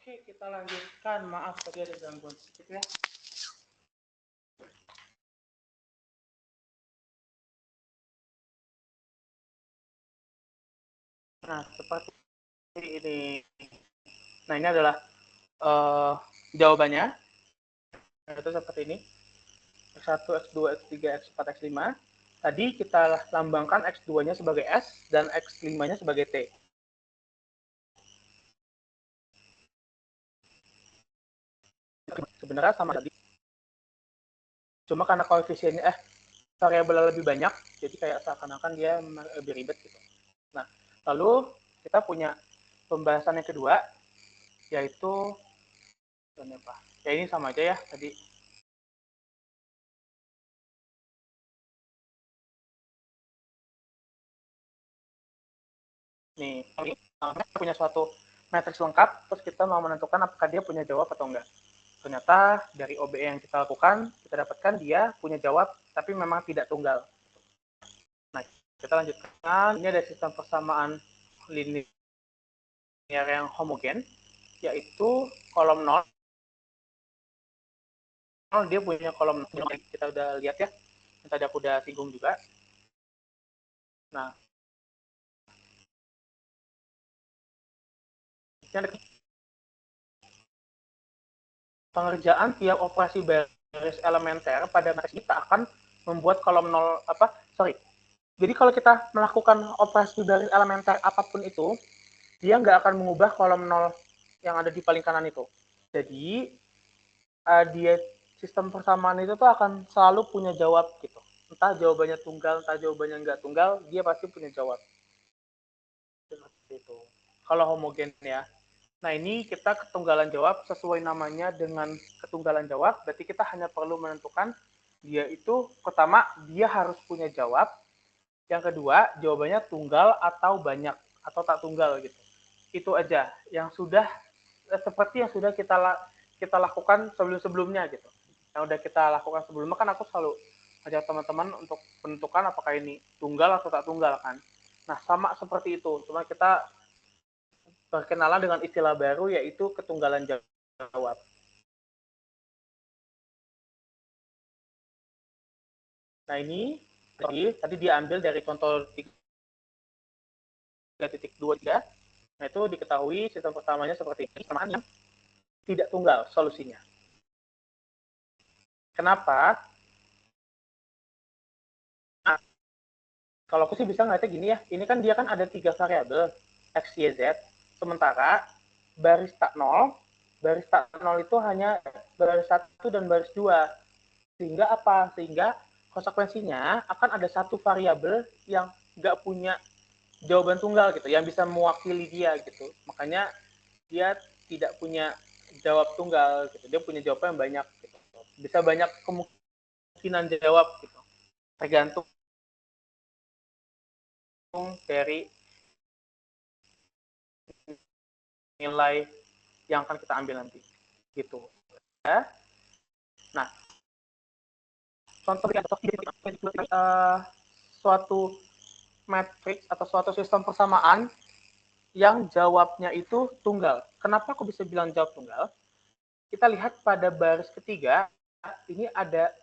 Oke, kita lanjutkan. Maaf tadi ada gangguan sedikit ya. Nah, seperti ini. Nah, ini adalah jawabannya. Itu seperti ini. X1, X2, X3, X4, X5. Tadi kita lambangkan X2-nya sebagai S dan X5-nya sebagai T. Sebenarnya sama tadi. Cuma karena koefisiennya variabel lebih banyak, jadi kayak seakan-akan dia lebih ribet gitu. Nah, lalu kita punya pembahasan yang kedua, yaitu apa? Ya ini sama aja ya tadi. Nih, kita punya suatu matriks lengkap, terus kita mau menentukan apakah dia punya jawab atau enggak. Ternyata dari OBE yang kita lakukan, kita dapatkan dia punya jawab, tapi memang tidak tunggal. Nah, kita lanjutkan. Ini ada sistem persamaan linear yang homogen, yaitu kolom 0. Dia punya kolom 0. Kita udah lihat ya. Yang tadi aku udah singgung juga. Nah, pengerjaan tiap operasi baris elementer pada matriks kita akan membuat kolom 0 Jadi kalau kita melakukan operasi baris elementer apapun itu, dia nggak akan mengubah kolom 0 yang ada di paling kanan itu. Jadi dia sistem persamaan itu tuh akan selalu punya jawab gitu. Entah jawabannya tunggal, entah jawabannya nggak tunggal, dia pasti punya jawab. Seperti itu. Kalau homogen ya. Nah, ini kita ketunggalan jawab sesuai namanya dengan ketunggalan jawab, berarti kita hanya perlu menentukan dia itu pertama dia harus punya jawab, yang kedua jawabannya tunggal atau banyak atau tak tunggal gitu. Itu aja yang sudah seperti yang sudah kita lakukan sebelum-sebelumnya gitu. Yang udah kita lakukan sebelumnya kan aku selalu ajak teman-teman untuk menentukan apakah ini tunggal atau tak tunggal kan. Nah, sama seperti itu, cuma kita berkenalan dengan istilah baru yaitu ketunggalan jawab. Nah, ini tadi diambil dari contoh 3.23. Nah, itu diketahui sistem pertamanya seperti ini, persamaan yang tidak tunggal solusinya. Kenapa? Nah, kalau aku sih bisa ngeliatnya gini ya, ini kan dia kan ada 3 variabel, X, Y, Z, sementara baris tak 0 itu hanya baris 1 dan baris 2. Sehingga apa? Sehingga konsekuensinya akan ada satu variabel yang nggak punya jawaban tunggal gitu, yang bisa mewakili dia gitu. Makanya dia tidak punya jawab tunggal gitu. Dia punya jawaban yang banyak gitu. Bisa banyak kemungkinan jawab gitu. Tergantung dari nilai yang akan kita ambil nanti gitu ya. Nah, contoh suatu matriks atau suatu sistem persamaan yang jawabnya itu tunggal. Kenapa aku bisa bilang jawab tunggal? Kita lihat pada baris ketiga, ini ada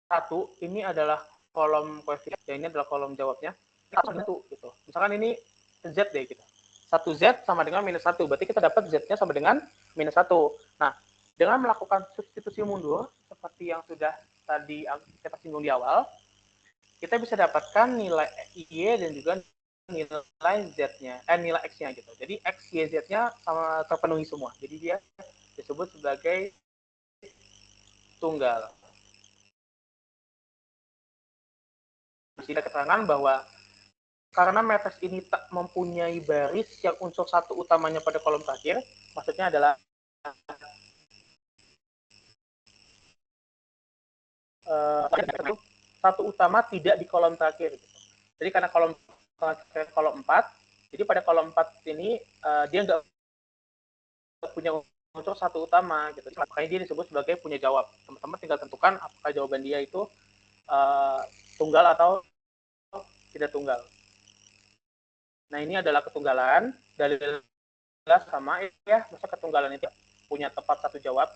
satu, ini adalah kolom koefisien, ini adalah kolom jawabnya. Satu gitu. Misalkan ini Z deh gitu. 1Z sama dengan minus 1, berarti kita dapat Z-nya sama dengan minus 1. Nah, dengan melakukan substitusi mundur, seperti yang sudah tadi kita singgung di awal, kita bisa dapatkan nilai Y dan juga nilai Z-nya, nilai X-nya gitu. Jadi X, Y, Z-nya sama terpenuhi semua. Jadi dia disebut sebagai tunggal. Masih ada keterangan bahwa karena matriks ini tak mempunyai baris yang unsur satu utamanya pada kolom terakhir, maksudnya adalah satu utama tidak di kolom terakhir. Jadi karena kolom 4, jadi pada kolom 4 ini dia nggak punya unsur satu utama gitu. Makanya dia disebut sebagai punya jawab. Teman-teman tinggal tentukan apakah jawaban dia itu tunggal atau tidak tunggal. Nah, ini adalah ketunggalan, dalil sama ya, masa ketunggalan itu punya tepat satu jawab.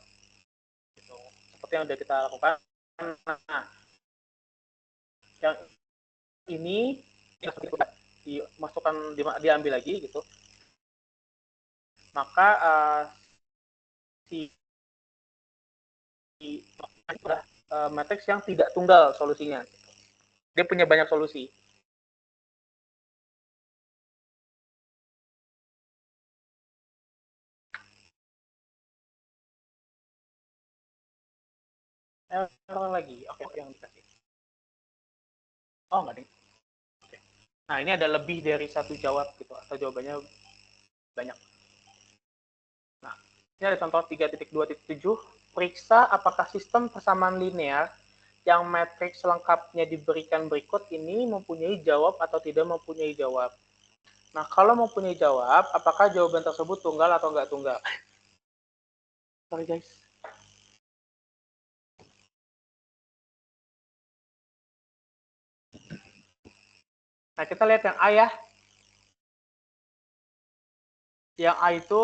Gitu. Seperti yang sudah kita lakukan. Nah, yang ini dimasukkan, diambil lagi gitu. Maka si matriks yang tidak tunggal solusinya. Dia punya banyak solusi. Error lagi. Oke, yang dikasih. Oh, nggak ding. Oke. Nah, ini ada lebih dari satu jawab gitu, atau jawabannya banyak. Nah, ini ada contoh 3.2.7. Periksa apakah sistem persamaan linear yang matriks lengkapnya diberikan berikut ini mempunyai jawab atau tidak mempunyai jawab. Nah, kalau mempunyai jawab, apakah jawaban tersebut tunggal atau nggak tunggal? Sorry guys. Nah, kita lihat yang A ya. Yang A itu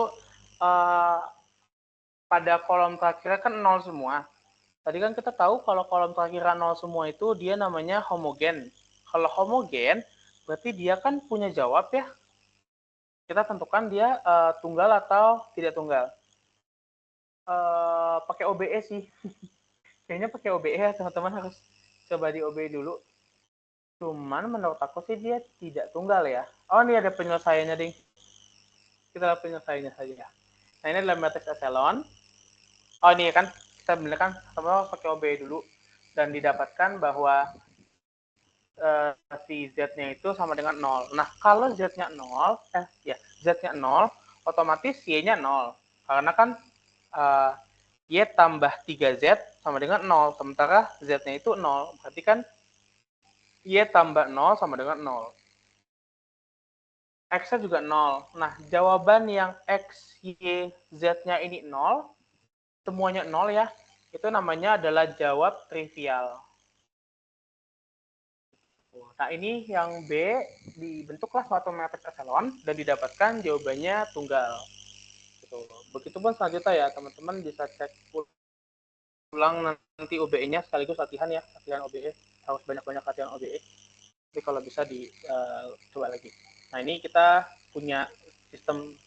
pada kolom terakhirnya kan 0 semua. Tadi kan kita tahu kalau kolom terakhir 0 semua itu dia namanya homogen. Kalau homogen, berarti dia kan punya jawab ya. Kita tentukan dia tunggal atau tidak tunggal. Pakai OBE sih. Kayaknya pakai OBE ya, teman-teman harus coba di OBE dulu. Cuman menurut aku sih dia tidak tunggal ya. Oh, ini ada penyelesaiannya, Ding. Kita lihat penyelesaiannya saja. Nah, ini adalah matriks echelon. Oh, ini kan kita benerkan sama pakai OBE dulu dan didapatkan bahwa si Z-nya itu sama dengan 0. Nah, kalau Z-nya 0, Z-nya 0, otomatis Y-nya 0. Karena kan Y tambah 3Z sama dengan 0. Sementara Z-nya itu 0. Berarti kan Y tambah 0 sama dengan 0. X-nya juga 0. Nah, jawaban yang X, Y, Z-nya ini 0, semuanya 0 ya, itu namanya adalah jawab trivial. Nah, ini yang B, dibentuklah suatu matriks echelon dan didapatkan jawabannya tunggal. Begitupun selanjutnya ya, teman-teman bisa cek ulang nanti OBE-nya sekaligus latihan ya, latihan OBE. Harus banyak-banyak latihan OBE. Jadi kalau bisa coba lagi. Nah, ini kita punya sistem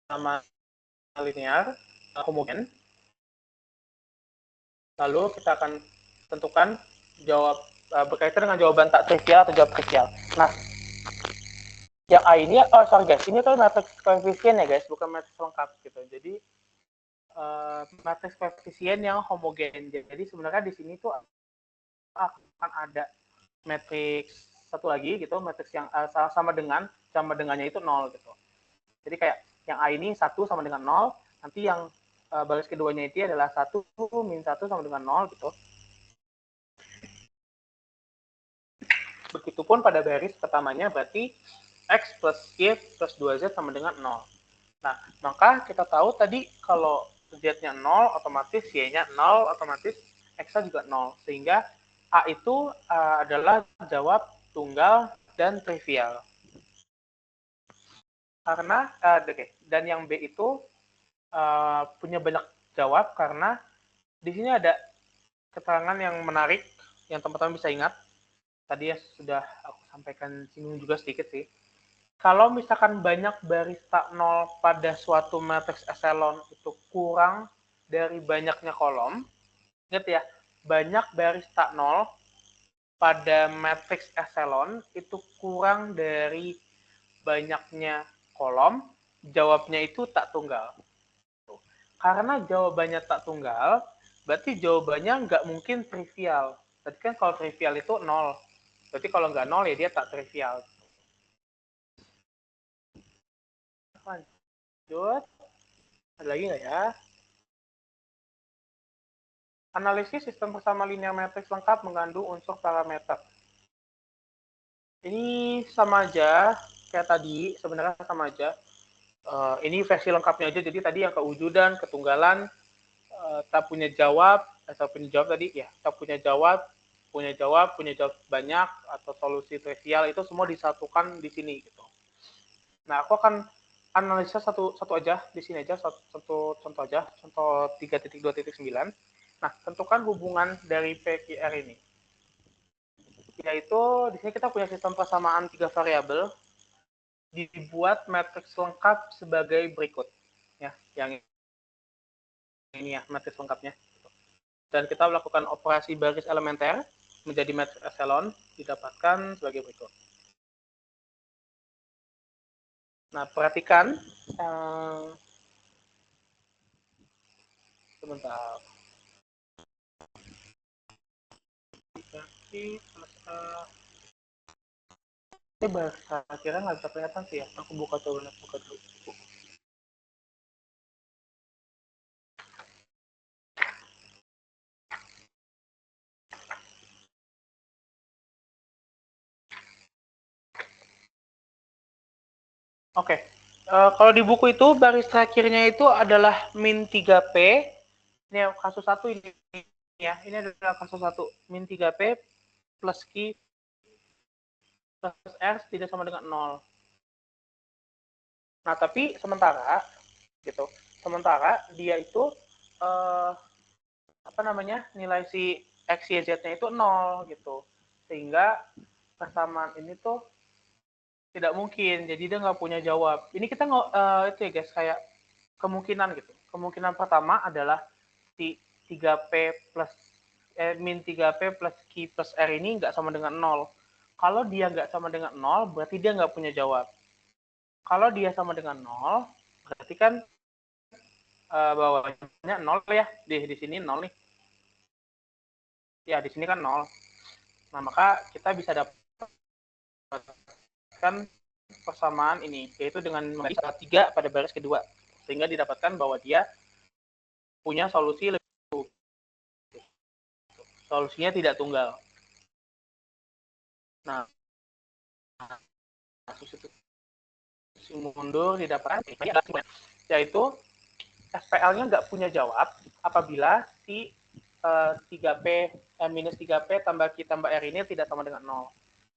sama linear, homogen. Lalu kita akan tentukan jawab berkaitan dengan jawaban tak trivial atau jawab trivial. Nah, yang A ini, sorry guys, ini tuh matriks koefisien ya guys, bukan matriks lengkap gitu. Jadi matriks koefisien yang homogen. Jadi sebenarnya di sini tuh akan ada matriks satu lagi gitu, matriks yang sama dengannya itu 0 gitu. Jadi kayak yang A ini 1 sama dengan 0, nanti yang baris keduanya itu adalah 1 min 1 sama dengan 0 gitu. Begitupun pada baris pertamanya berarti X plus Y plus 2Z sama dengan 0. Nah, maka kita tahu tadi kalau Z-nya 0, otomatis Y-nya 0, otomatis X-nya juga 0. Sehingga A itu adalah jawab tunggal dan trivial. Karena, dan yang B itu punya banyak jawab karena di sini ada keterangan yang menarik yang teman-teman bisa ingat. Tadi ya sudah aku sampaikan singgung juga sedikit sih. Kalau misalkan banyak baris tak nol pada suatu matriks echelon itu kurang dari banyaknya kolom, ingat ya, banyak baris tak nol pada matriks echelon itu kurang dari banyaknya kolom, jawabnya itu tak tunggal. Karena jawabannya tak tunggal, berarti jawabannya nggak mungkin trivial. Berarti kan kalau trivial itu 0. Berarti kalau nggak 0 ya dia tak trivial. Lanjut. Ada lagi nggak ya? Analisis sistem bersama linear matriks lengkap mengandung unsur parameter. Ini sama aja kayak tadi, sebenarnya sama aja. Ini versi lengkapnya aja, jadi tadi yang kewujudan, ketunggalan, tak punya jawab, tak punya jawab tadi, ya, tak punya jawab, punya jawab banyak atau solusi trivial itu semua disatukan di sini gitu. Nah, aku akan analisa satu aja di sini aja, satu contoh aja, contoh 3.2.9. Nah, tentukan hubungan dari PQR ini. Yaitu di sini kita punya sistem persamaan 3 variabel, dibuat matriks lengkap sebagai berikut. Ya, yang ini ya, matriks lengkapnya. Dan kita melakukan operasi baris elementer menjadi matriks echelon, didapatkan sebagai berikut. Nah, perhatikan. Sebentar. Ini bahasa kira nggak bisa kelihatan sih ya. Aku buka dulu. Oke. Kalau di buku itu baris terakhirnya itu adalah min 3P. Ini kasus 1 ini ya. Ini adalah kasus 1. Min 3P plus Q plus R tidak sama dengan 0. Nah, tapi sementara dia itu nilai si X, Y, Z-nya itu 0 gitu. Sehingga persamaan ini tuh tidak mungkin, jadi dia nggak punya jawab. Ini kita itu ya guys, kayak kemungkinan gitu. Kemungkinan pertama adalah si 3P plus min 3P plus Q plus R ini nggak sama dengan 0. Kalau dia nggak sama dengan 0, berarti dia nggak punya jawab. Kalau dia sama dengan 0, berarti kan bawahnya 0 ya. Di sini 0 nih. Ya, di sini kan 0. Nah, maka kita bisa dapatkan persamaan ini, yaitu dengan membagi 3 pada baris kedua. Sehingga didapatkan bahwa dia punya solusi lebih. Solusinya tidak tunggal. Nah, substitusi mundur didapatkan, yaitu SPL-nya nggak punya jawab apabila si 3P minus 3P tambah Q tambah R ini tidak sama dengan 0.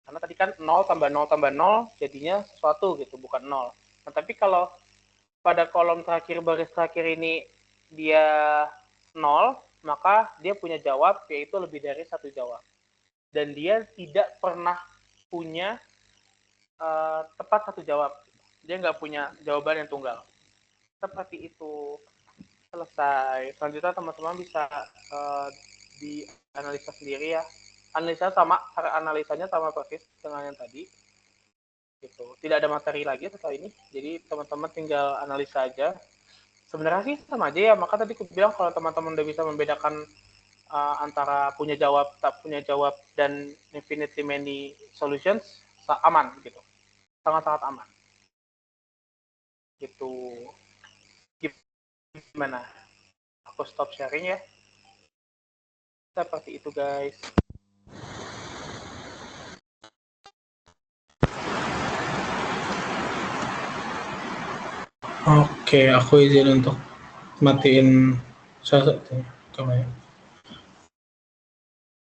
Karena tadi kan 0 tambah 0 tambah 0 jadinya sesuatu gitu, bukan 0. Nah, tapi kalau pada kolom terakhir, baris terakhir ini dia 0, maka dia punya jawab, yaitu lebih dari 1 jawab. Dan dia tidak pernah punya tepat 1 jawab. Dia nggak punya jawaban yang tunggal. Seperti itu. Selesai. Selanjutnya teman-teman bisa dianalisa sendiri ya. Analisanya sama persis dengan yang tadi. Gitu. Tidak ada materi lagi setelah ini. Jadi teman-teman tinggal analisa aja. Sebenarnya sih sama aja ya. Maka tadi aku bilang kalau teman-teman udah bisa membedakan antara punya jawab, tak punya jawab, dan infinitely many solutions, aman gitu. Sangat-sangat aman. Gitu. Gimana? Aku stop sharing ya. Seperti itu guys. Oke, aku izin untuk matiin salah satunya.